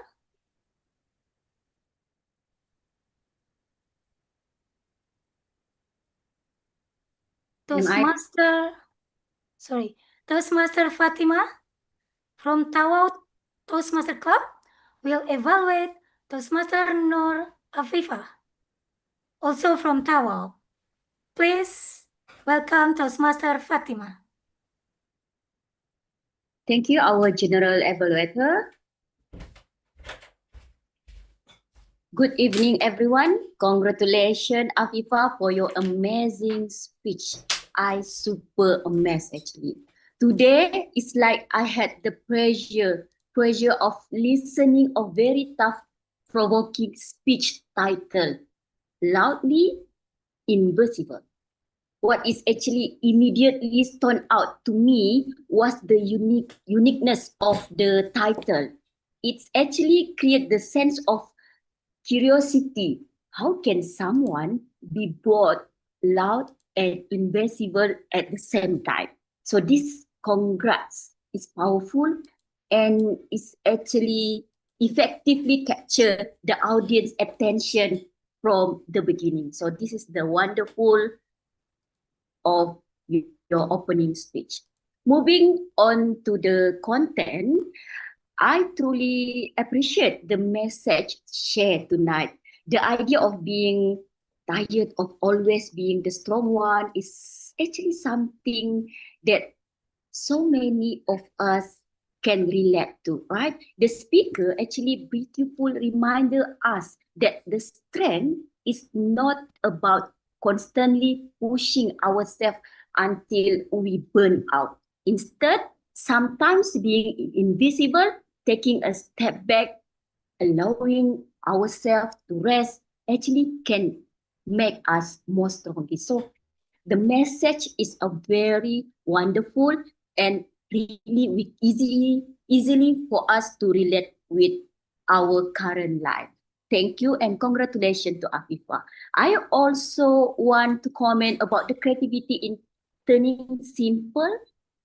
Toastmaster Fatima from Tawau Toastmaster Club will evaluate Toastmaster Nur Afifah, also from Tawau. Please welcome Toastmaster Fatima. Thank you, our General Evaluator. Good evening, everyone. Congratulations, Afifah, for your amazing speech. I super amazed, actually. Today, it's like I had the pressure of listening a very tough, provoking speech titled Loudly Invisible. What is actually immediately stood out to me was the uniqueness of the title. It's actually create the sense of curiosity. How can someone be both loud and invisible at the same time? So this congrats is powerful and is actually effectively capture the audience attention from the beginning. So this is the wonderful of your opening speech. Moving on to the content, I truly appreciate the message shared tonight. The idea of being tired of always being the strong one is actually something that so many of us can relate to, right? The speaker actually beautifully reminded us that the strength is not about constantly pushing ourselves until we burn out. Instead, sometimes being invisible, taking a step back, allowing ourselves to rest, actually can make us more stronger. So the message is a very wonderful and really easily for us to relate with our current life. Thank you and congratulations to Afifah. I also want to comment about the creativity in turning simple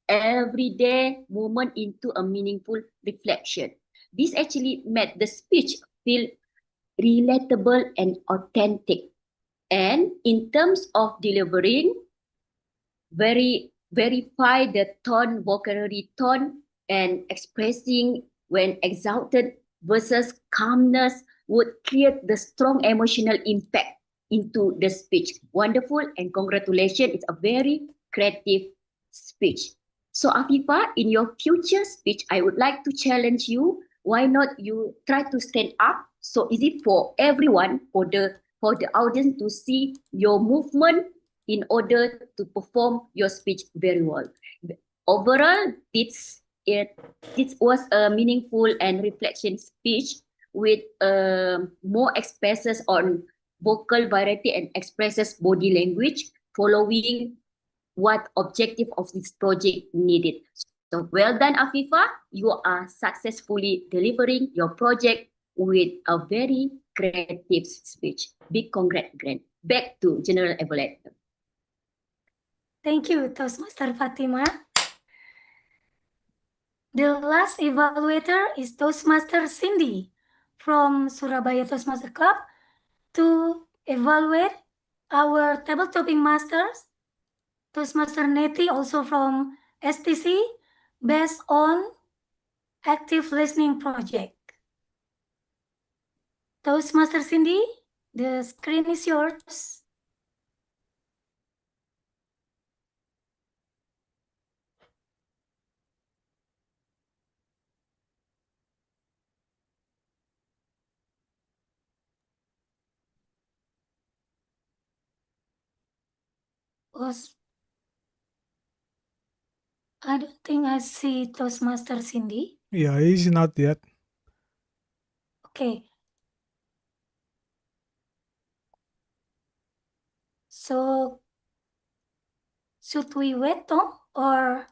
everyday moment into a meaningful reflection. This actually made the speech feel relatable and authentic. And in terms of delivering, verify the tone, vocabulary tone, and expressing when exalted versus calmness would create the strong emotional impact into the speech. Wonderful and congratulations. It's a very creative speech. So Afifah, in your future speech, I would like to challenge you. Why not you try to stand up so easy for everyone, for the audience to see your movement in order to perform your speech very well. Overall, this was a meaningful and reflection speech with more expresses on vocal variety and expresses body language following what objective of this project needed. So well done, Afifah. You are successfully delivering your project with a very creative speech. Big congrats, Grant. Back to General Evaluator. Thank you, Toastmaster Fatima. The last evaluator is Toastmaster Cindy from Surabaya Toastmaster Club to evaluate our table topping masters, Toastmaster Neti also from STC, based on active listening project. Toastmaster Cindy, the screen is yours. I don't think I see Toastmaster Cindy. Yeah, he's not yet. Okay. So, should we wait, Tom, or?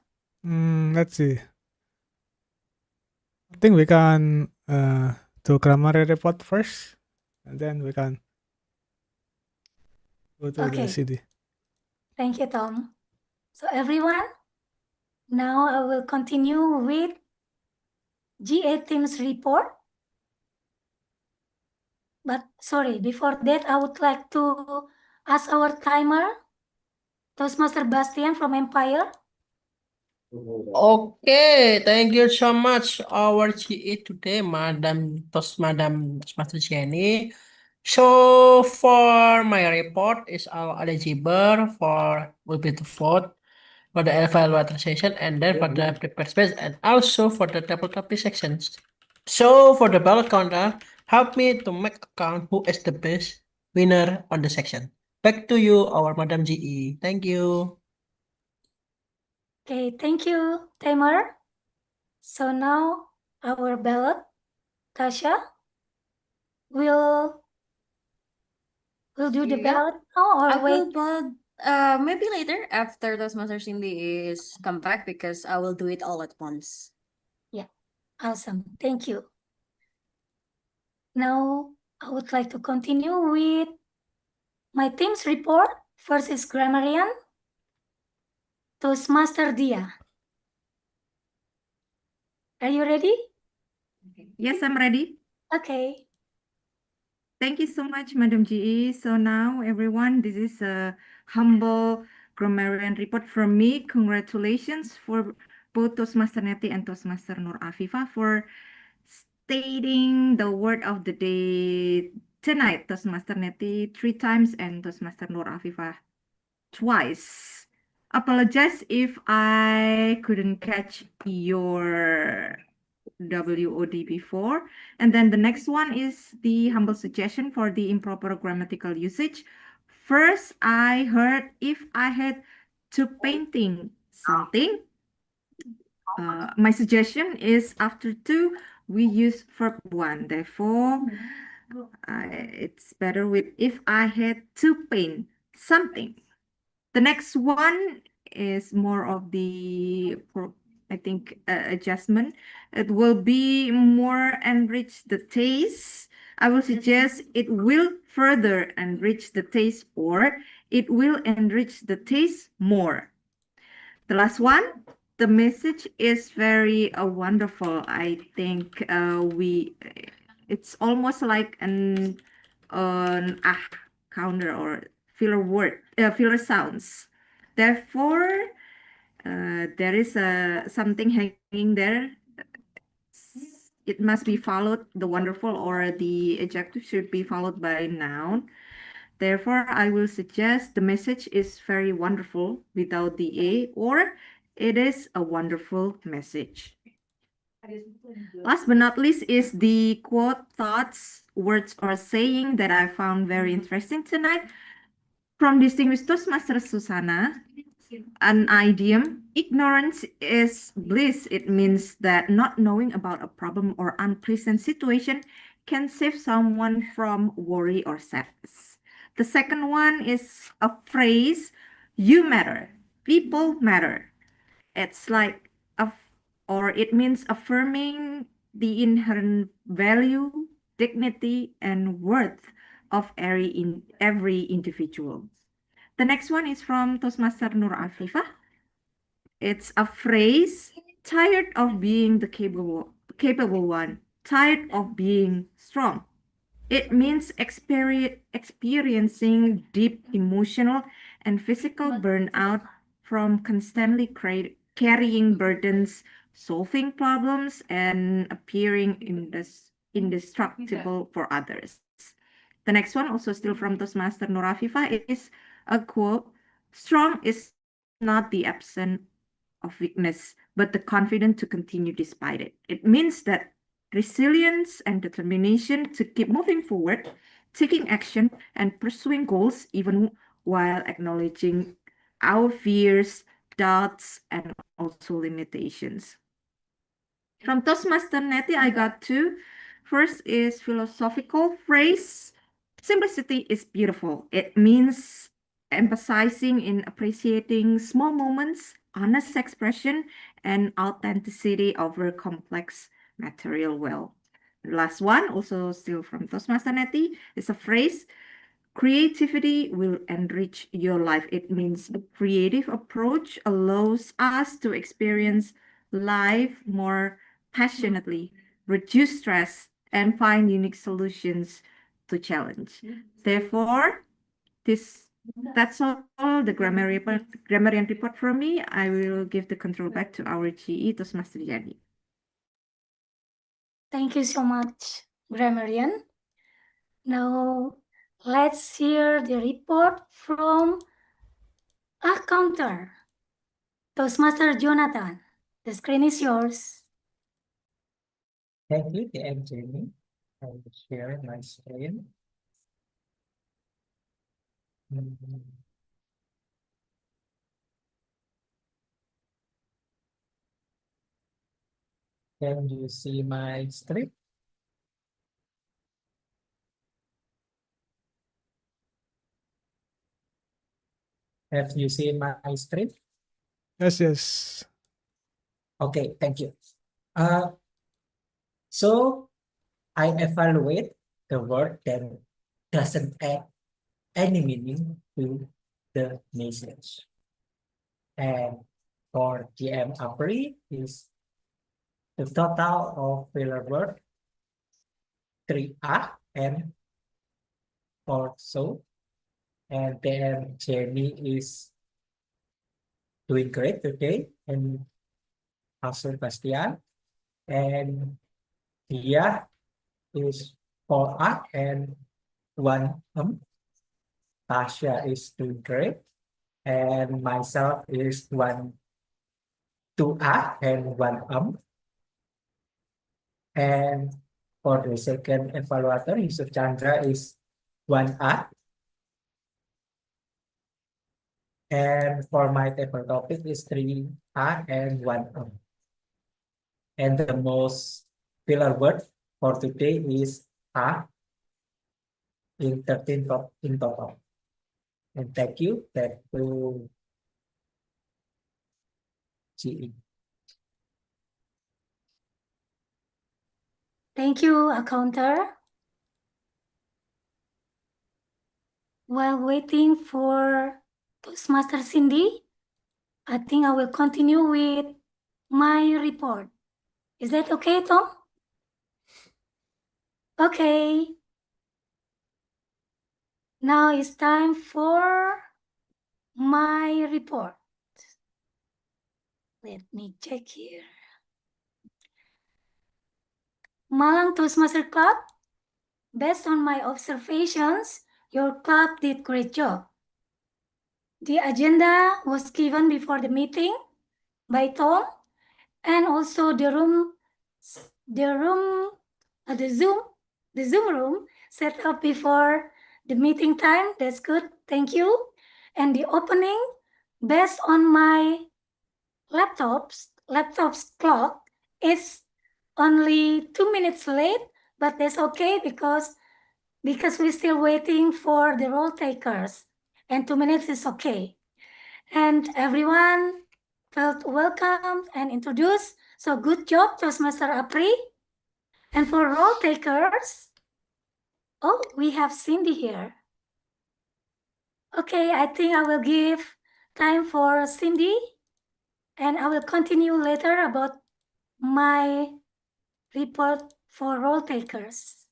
Let's see. I think we can do grammar report first, and then we can go to the Okay. CD. Thank you, Tom. So everyone, now I will continue with GA Team's report. But sorry, before that, I would like to ask our timer, Toastmaster Bastian from Empire. Okay, thank you so much our GE today, Madam Toastmaster Jenny. So for my report is all eligible for will be to vote for the evaluation session and then for the prepared space and also for the table topic sections. So for the ballot counter, help me to make account who is the best winner on the section. Back to you, our Madam GE. Thank you. Okay, thank you, Tamer. So now our ballot, Tasha, will do the Yeah. ballot now or I wait? will, but maybe later after Toastmaster Cindy is come back because I will do it all at once. Yeah, awesome. Thank you. Now I would like to continue with my team's report versus grammarian. Toastmaster Dia. Are you ready? Yes, I'm ready. Okay. Thank you so much, Madam GE. So now, everyone, this is a humble grammarian report from me. Congratulations for both Toastmaster Neti and Toastmaster Nur Afifa for stating the word of the day tonight. Toastmaster Neti 3 times and Toastmaster Nur Afifa twice. Apologize if I couldn't catch your WOD before. And then the next one is the humble suggestion for the improper grammatical usage. First, I heard if I had to painting something. My suggestion is after to, we use verb 1. Therefore, it's better with if I had to paint something. The next one is more of the, I think, adjustment. It will be more enrich the taste. I will suggest it will further enrich the taste or it will enrich the taste more. The last one, the message is very wonderful. I think it's almost like an counter or filler word, filler sounds. Therefore, there is something hanging there. It must be followed, the wonderful or the adjective should be followed by noun. Therefore, I will suggest the message is very wonderful without the A, or it is a wonderful message. Last but not least is the quote, thoughts, words, or saying that I found very interesting tonight from distinguished Toastmaster Susana. An idiom, ignorance is bliss. It means that not knowing about a problem or unpleasant situation can save someone from worry or sadness. The second one is a phrase, you matter, people matter. It's like, or it means affirming the inherent value, dignity, and worth of every individual. The next one is from Toastmaster Nur Afifa. It's a phrase, tired of being the capable one, tired of being strong. It means experiencing deep emotional and physical burnout from constantly carrying burdens, solving problems, and appearing indestructible for others. The next one, also still from Toastmaster Nur Afifa, is a quote, strong is not the absence of weakness, but the confidence to continue despite it. It means that resilience and determination to keep moving forward, taking action, and pursuing goals, even while acknowledging our fears, doubts, and also limitations. From Toastmaster Neti, I got two. First is philosophical phrase. Simplicity is beautiful. It means emphasizing in appreciating small moments, honest expression, and authenticity over complex material wealth. The last one, also still from Toastmaster Neti, is a phrase, creativity will enrich your life. It means a creative approach allows us to experience life more passionately, reduce stress, and find unique solutions to challenge. Therefore, this That's all the grammarian report from me. I will give the control back to our GE, Toastmaster Jenny. Thank you so much, grammarian. Now, let's hear the report from accountant, Toastmaster Jonathan. The screen is yours. Thank you, TM Jenny. I will share my screen. Can you see my screen? Have you seen my screen? Yes, yes. Okay, thank you. So I evaluate the word that doesn't add any meaning to the message. And for GM April is the total of filler word 3A and also. And then Jenny is doing great today, and also Bastian. And Dia is 4A and 1 Tasha is doing great, and myself is 2A and 1 And for the second evaluator, Yusuf Chandra is 1A. And for my table topic is 3A and 1 And the most filler word for today is A in 13 in total. And thank you. Back to GE. Thank you, accountant. While waiting for Toastmaster Cindy, I think I will continue with my report. Is that okay, Tom? Okay. Now it's time for my report. Let me check here. Malang Toastmaster Club, based on my observations, your club did great job. The agenda was given before the meeting by Tom, and also the Zoom room set up before the meeting time. That's good. Thank you. And the opening, based on my laptop's clock, is only 2 minutes late, but that's okay because we're still waiting for the roll takers, and 2 minutes is okay. And everyone felt welcomed and introduced. So good job, Toastmaster Apri. And for roll takers, oh, we have Cindy here. Okay, I think I will give time for Cindy, and I will continue later about my report for roll takers.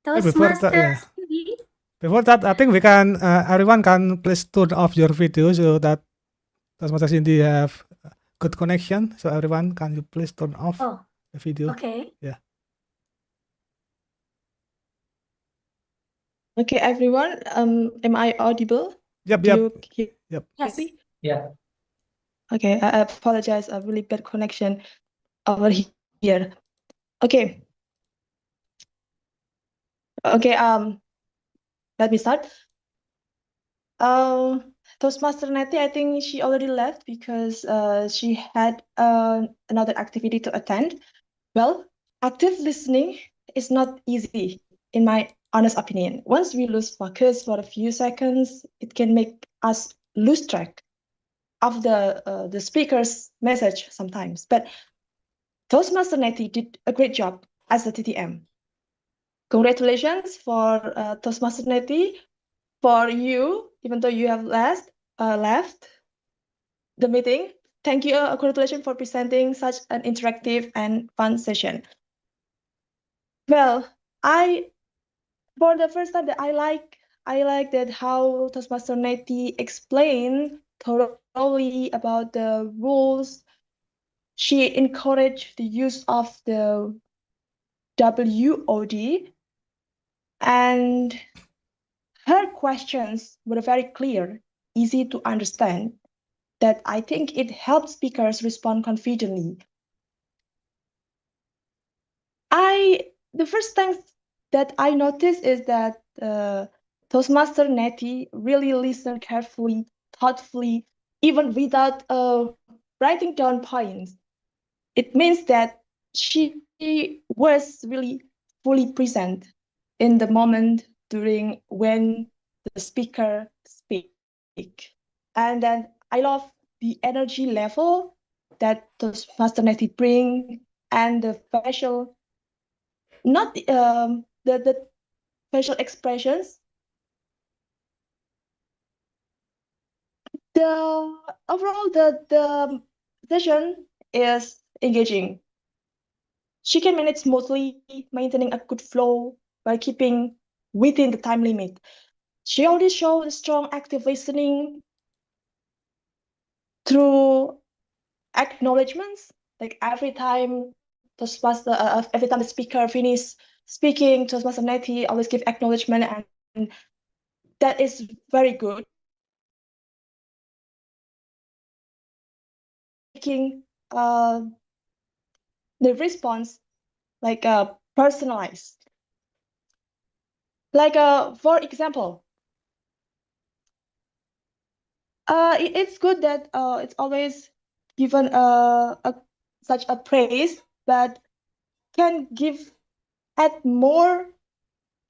Toastmaster Cindy. Before that, I think we can, everyone can please turn off your video so that Toastmaster Cindy have good connection. So everyone, can you please turn off the video? Okay. Yeah. Okay, everyone. Am I audible? Yep. Yep. Yes. Yeah. Okay, I apologize. A really bad connection over here. Okay. Okay. Let me start. Toastmaster Nettie, I think she already left because she had another activity to attend. Well, active listening is not easy, in my honest opinion. Once we lose focus for a few seconds, it can make us lose track of the speaker's message sometimes. But Toastmaster Nettie did a great job as the TTM. Congratulations for Toastmaster Nettie, for you, even though you have left the meeting. Thank you, congratulations for presenting such an interactive and fun session. Well, for the first time that I like I like that how Toastmaster Neti explained thoroughly about the rules. She encouraged the use of the WOD, and her questions were very clear, easy to understand, that I think it helps speakers respond confidently. The first thing that I noticed is that Toastmaster Neti really listened carefully, thoughtfully, even without writing down points. It means that she was really fully present in the moment during when the speaker speak. And then I love the energy level that Toastmaster Neti bring, and the facial, not the facial expressions. The overall the session is engaging. She can manage smoothly, maintaining a good flow while keeping within the time limit. She already showed strong active listening through acknowledgements. Like every time every time the speaker finish speaking, Toastmaster Neti always give acknowledgement, and that is very good. Making the response like personalized. Like for example, it's good that it's always given such a praise, but can add more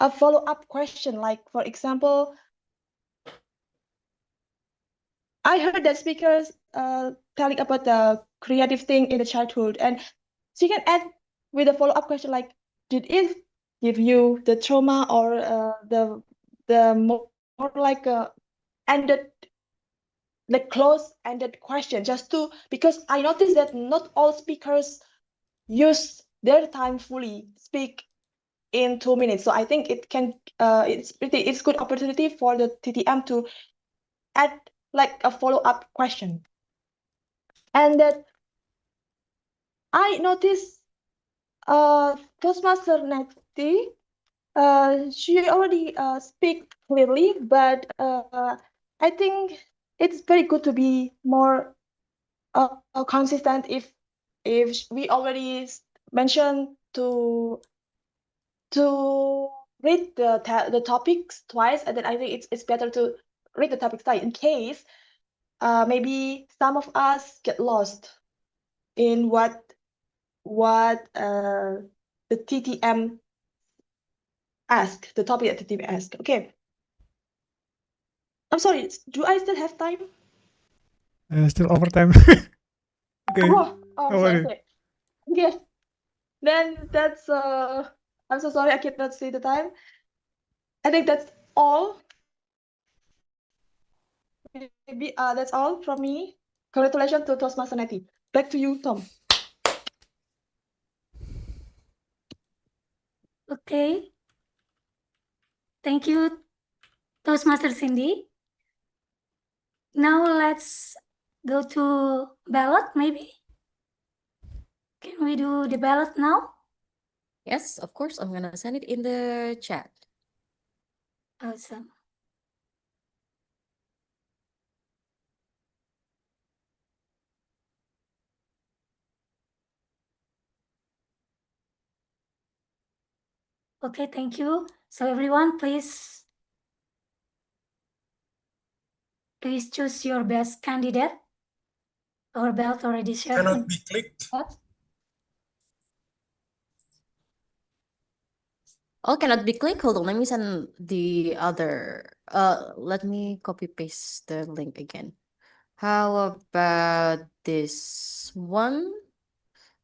a follow-up question. Like for example, I heard that speakers telling about the creative thing in the childhood, and she can add with a follow-up question like, did it give you the trauma, or the more like ended, like close-ended question, just to, because I noticed that not all speakers use their time fully speak in 2 minutes. So I think it can it's good opportunity for the TTM to add like a follow-up question. And that I noticed Toastmaster Neti, she already speak clearly, but I think it's very good to be more consistent. If we already mentioned to read the topics twice, and then I think it's better to read the topics twice, in case maybe some of us get lost in what the TTM ask, the topic that the TTM ask. Okay. I'm sorry, do I still have time? Still overtime. Okay. Oh, No sorry. worry. Okay. Then that's I'm so sorry I cannot see the time. I think that's all. Maybe that's all from me. Congratulations to Toastmaster Neti. Back to you, Tom. Okay. Thank you, Toastmaster Cindy. Now let's go to ballot, maybe. Can we do the ballot now? Yes, of course. I'm gonna send it in the chat. Awesome. Okay, thank you. So everyone, please choose your best candidate. Our ballot already shared. Cannot be clicked. Oh, cannot be clicked. Hold on, let me send the other. Let me copy paste the link again. How about this one?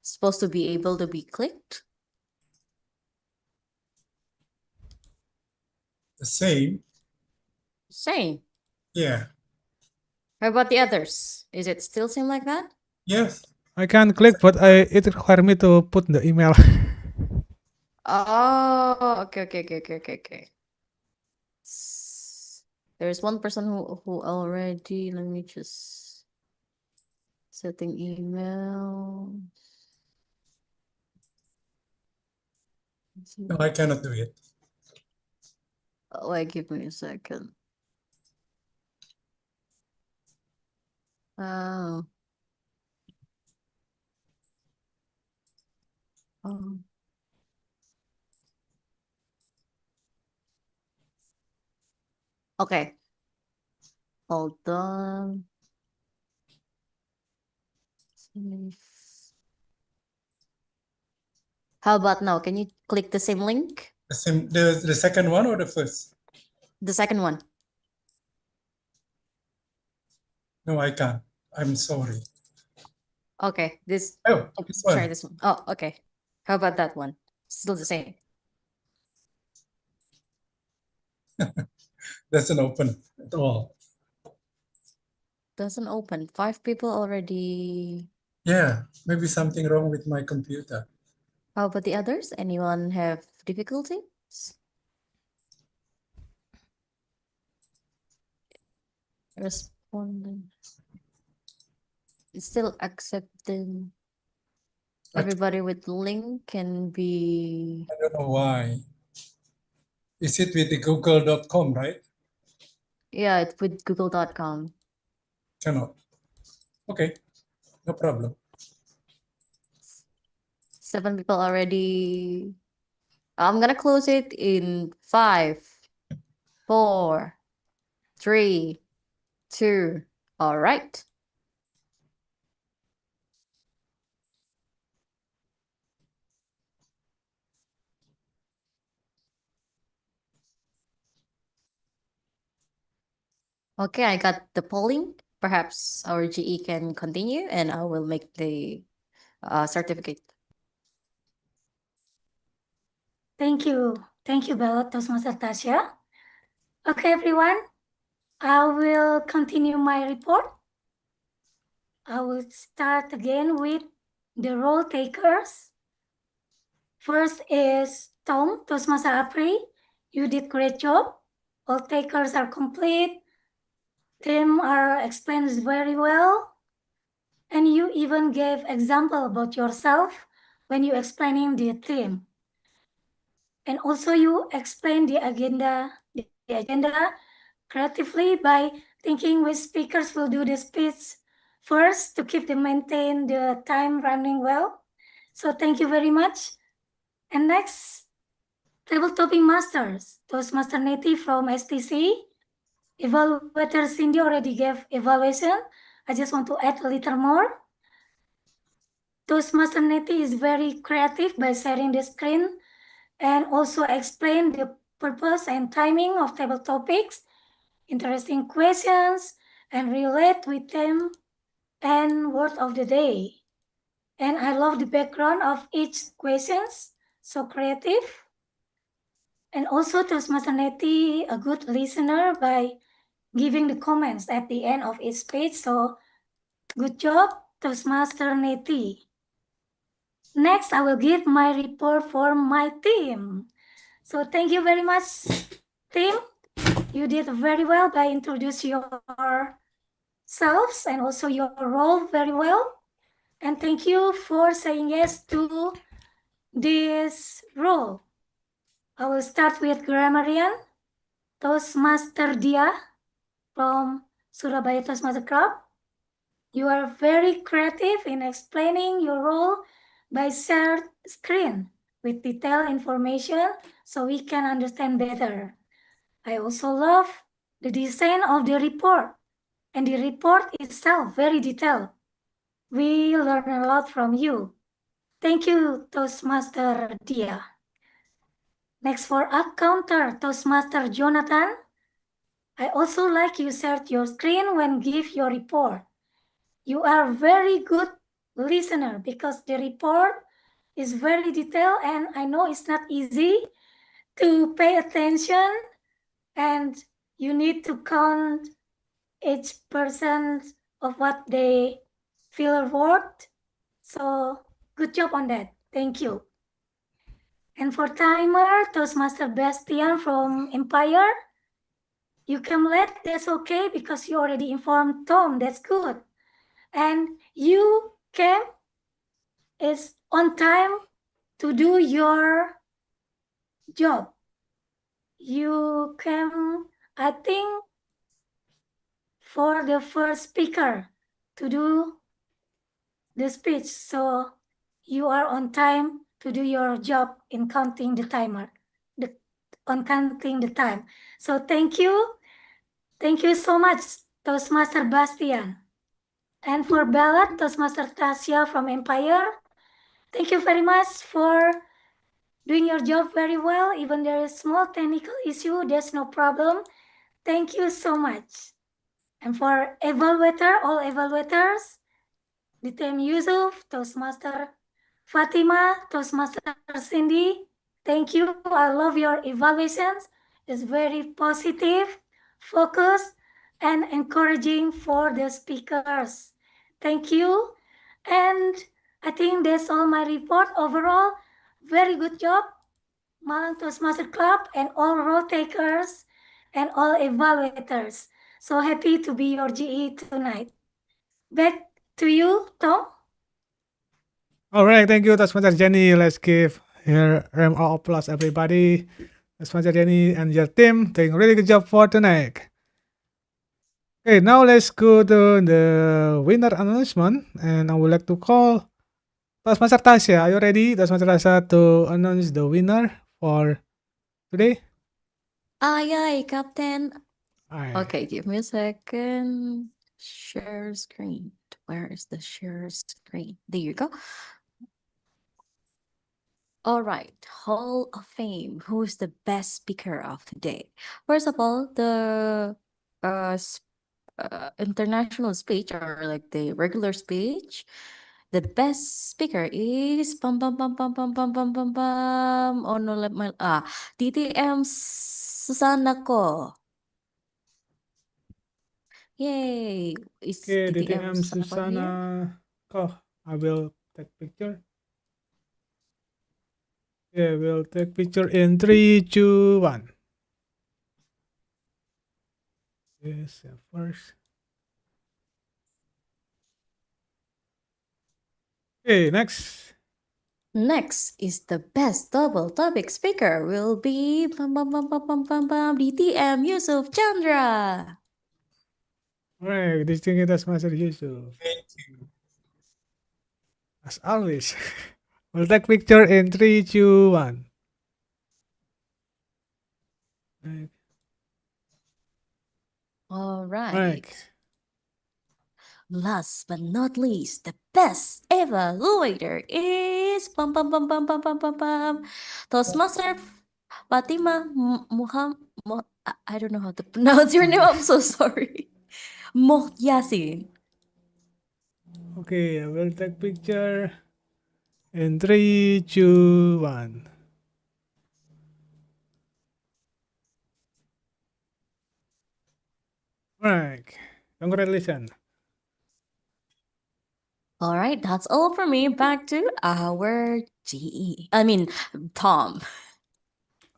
Supposed to be able to be clicked. The same. Same. Yeah. How about the others? Is it still same like that? Yes. I can click, but it require me to put the email. Oh, okay. There's one person who already, let me just setting email. No, I cannot do it. Oh, wait, give me a second. Oh. Oh. Okay. Hold on. How about now? Can you click the same link? The second one or the first? The second one. No, I can't. I'm sorry. Okay, this. Oh, Let's this try one. this one. Oh, okay. How about that one? Still the same. Doesn't open at all. Doesn't open. 5 people already. Yeah, maybe something wrong with my computer. How about the others? Anyone have difficulties? Responding. It's still accepting. Everybody with link can be. I don't know why. Is it with the google.com, right? Yeah, it's with google.com. Cannot. Okay, no problem. 7 people already. I'm gonna close it in 5, 4, 3, 2. All right. Okay, I got the polling. Perhaps our GE can continue and I will make the certificate. Thank you. Thank you, Bella, Toastmaster Tasha. Okay, everyone. I will continue my report. I will start again with the role takers. First is Tom, Toastmaster Apri. You did great job. All takers are complete. Team are explained very well. And you even gave example about yourself when you explaining the theme. And also you explain the agenda creatively by thinking which speakers will do the speech first to keep maintain the time running well. So thank you very much. And next, table topping masters, Toastmaster Neti from STC. Evaluator Cindy already gave evaluation. I just want to add a little more. Toastmaster Neti is very creative by sharing the screen and also explain the purpose and timing of table topics, interesting questions, and relate with them and word of the day. And I love the background of each questions, so creative. And also Toastmaster Neti, a good listener by giving the comments at the end of each speech. So good job, Toastmaster Neti. Next, I will give my report for my team. So thank you very much, team. You did very well by introducing yourselves and also your role very well. And thank you for saying yes to this role. I will start with grammarian, Toastmaster Dia from Surabaya Toastmaster Club. You are very creative in explaining your role by shared screen with detailed information so we can understand better. I also love the design of the report and the report itself very detailed. We learn a lot from you. Thank you, Toastmaster Dia. Next for up counter, Toastmaster Jonathan. I also like you shared your screen when give your report. You are very good listener because the report is very detailed and I know it's not easy to pay attention and you need to count each person of what they feel worth. So good job on that. Thank you. And for timer, Toastmaster Bastian from Empire. You came late, that's okay because you already informed Tom, that's good. And you came is on time to do your job. You came, I think, for the first speaker to do the speech. So you are on time to do your job in counting the timer, on counting the time. So thank you. Thank you so much, Toastmaster Bastian. And for ballot, Toastmaster Tasya from Empire, thank you very much for doing your job very well. Even there is small technical issue, there's no problem. Thank you so much. And for evaluator, all evaluators, DTM Yusuf, Toastmaster Fatima, Toastmaster Cindy, thank you. I love your evaluations. It's very positive, focused, and encouraging for the speakers. Thank you. And I think that's all my report. Overall, very good job, Malang Toastmaster Club and all role takers and all evaluators. So happy to be your GE tonight. Back to you, Tom. All right, thank you, Toastmaster Jenny. Let's give here round of applause, everybody. Toastmaster Jenny and your team doing really good job for tonight. Okay, now let's go to the winner announcement, and I would like to call Toastmaster Tasya. Are you ready, Toastmaster Tasya, to announce the winner for today? Aye, aye, Captain. Aye. Okay, give me a second. Share screen. Where is the share screen? There you go. All right, Hall of Fame. Who is the best speaker of the day? First of all, the international speech, or like the regular speech, the best speaker is oh no, let my DTM Susanako. Yay! Is Okay, DTM DTM Susanako here? Susana. Oh, I will take picture. Yeah, we'll take picture in 3, 2, 1. Yes, first. Okay, next. Next is the best double topic speaker will be DTM Yusuf Chandra. Alright, distinguished Toastmaster Yusuf. Thank you. As always. We'll take picture in 3, 2, 1. Right. All right. Right. Last but not least, the best evaluator is Toastmaster Fatima Muhammad. I don't know how to pronounce your name. I'm so sorry. Yasin. Okay, I will take picture in 3, 2, 1. Right. Congratulations. All right, that's all for me. Back to our Tom.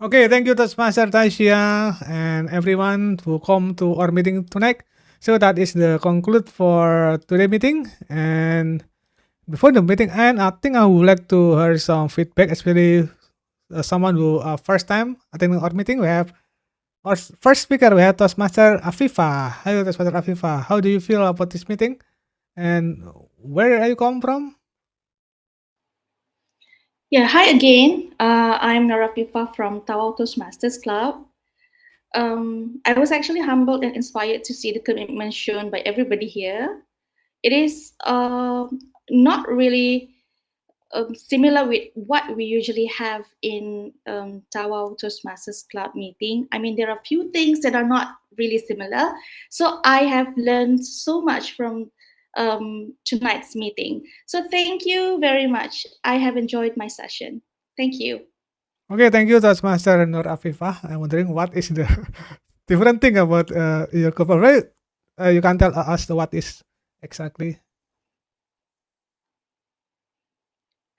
Okay, thank you Toastmaster Tasya and everyone who come to our meeting tonight. So that is the conclude for today meeting. And before the meeting end, I think I would like to hear some feedback, especially someone who first time attending our meeting. We have our first speaker. We have Toastmaster Afifa. Hello, Toastmaster Afifa. How do you feel about this meeting? And where are you come from? Yeah, hi again. I'm Narafifa from Tawau Toastmasters Club. I was actually humbled and inspired to see the commitment shown by everybody here. It is not really similar with what we usually have in Tawau Toastmasters Club meeting. I mean, there are a few things that are not really similar. So I have learned so much from tonight's meeting. So thank you very much. I have enjoyed my session. Thank you. Okay, thank you, Toastmaster Nur Afifa. I'm wondering what is the different thing about your couple. You can tell us what is exactly.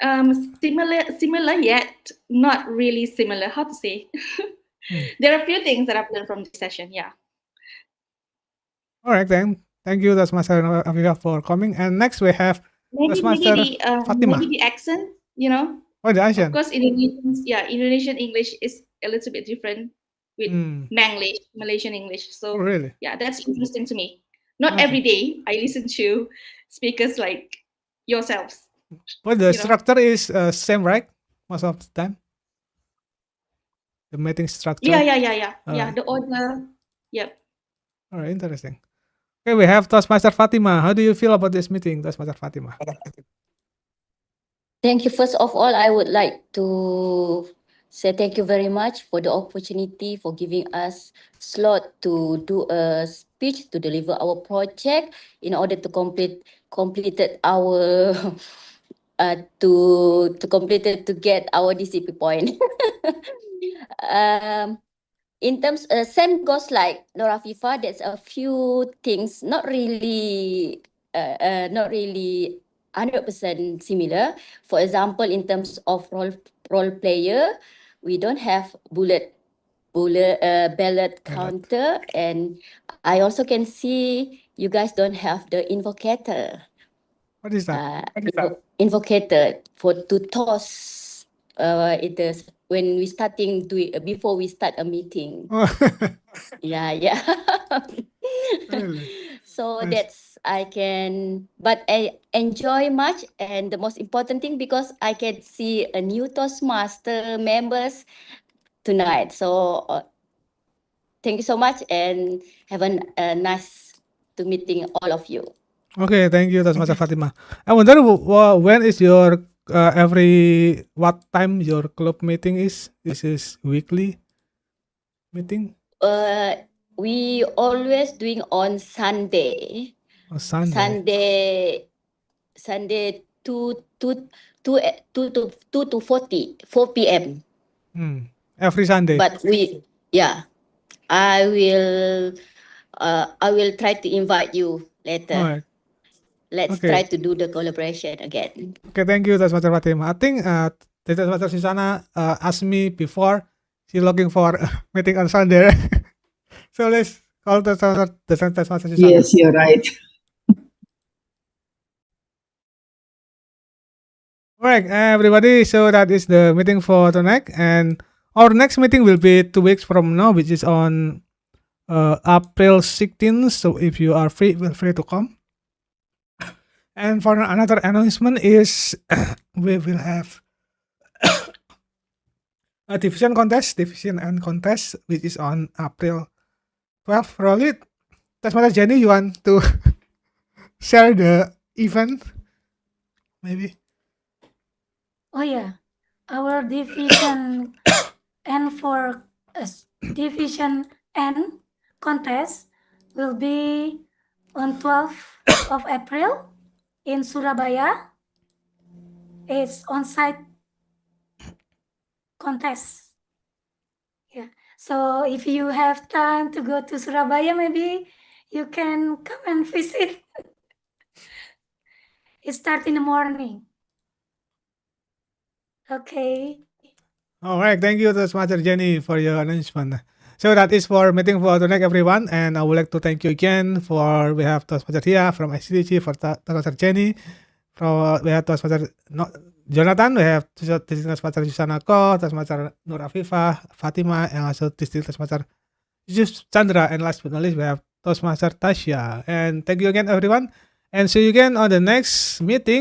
Similar yet not really similar. How to say? There are a few things that I've learned from this session. Yeah. All right then. Thank you, Toastmaster Afifa, for coming. And next we have Toastmaster Fatima. maybe the accent, you know. Oh, the Of Asian. course, Indonesian English is a little bit different with Manglish, Malaysian English. Oh, So really? yeah, that's interesting to me. Not Okay. every day I listen to speakers like yourselves. But the you know. structure is same, right? Most of the time. The meeting structure. Yeah. Alright. The order. Yep. All right, interesting. Okay, we have Toastmaster Fatima. How do you feel about this meeting, Toastmaster Fatima? Thank you. First of all, I would like to say thank you very much for the opportunity for giving us slot to do a speech to deliver our project in order to completed our to get our DCP point. In terms, same goes like Nora FIFA. There's a few things not really 100% similar. For example, in terms of role player, we don't have ballot counter, and I also can see you guys don't have the invocator. What is that? Invocator to toss. It is when we starting before we start a meeting. Oh, Yeah. really? So Nice. but I enjoy much, and the most important thing because I can see a new Toastmaster members tonight. So thank you so much, and have a nice to meeting all of you. Okay, thank you, Toastmaster Fatima. I wonder when is your what time your club meeting is? This is weekly meeting? We always doing on Sunday. On Sunday. Sunday 2 to 4 p.m. Every Sunday. But I will try to invite you later. All right. Let's Okay. try to do the collaboration again. Okay, thank you, Toastmaster Fatima. I think Toastmaster Susana asked me before she looking for a meeting on Sunday. So let's call Toastmaster Susana. Yes, you're right. All right, everybody. So that is the meeting for tonight, and our next meeting will be 2 weeks from now, which is on April 16th. So if you are free, feel free to come. And for another announcement is we will have a division and contest, which is on April 12th. Probably, Toastmaster Jenny, you want to share the event? Maybe. Oh yeah, our division N for division N contest will be on 12th of April in Surabaya. It's on-site contest. Yeah. So if you have time to go to Surabaya, maybe you can come and visit. It starts in the morning. Okay. All right, thank you, Toastmaster Jenny, for your announcement. So that is for meeting for tonight, everyone. And I would like to thank you again for we have Toastmaster Tia from ICDG, for Toastmaster Jenny, we have Toastmaster Jonathan, we have Toastmaster Susana Ko, Toastmaster Nur Afifa, Fatima, and also Toastmaster Yusuf Chandra. And last but not least, we have Toastmaster Tasha. And thank you again, everyone. And see you again on the next meeting.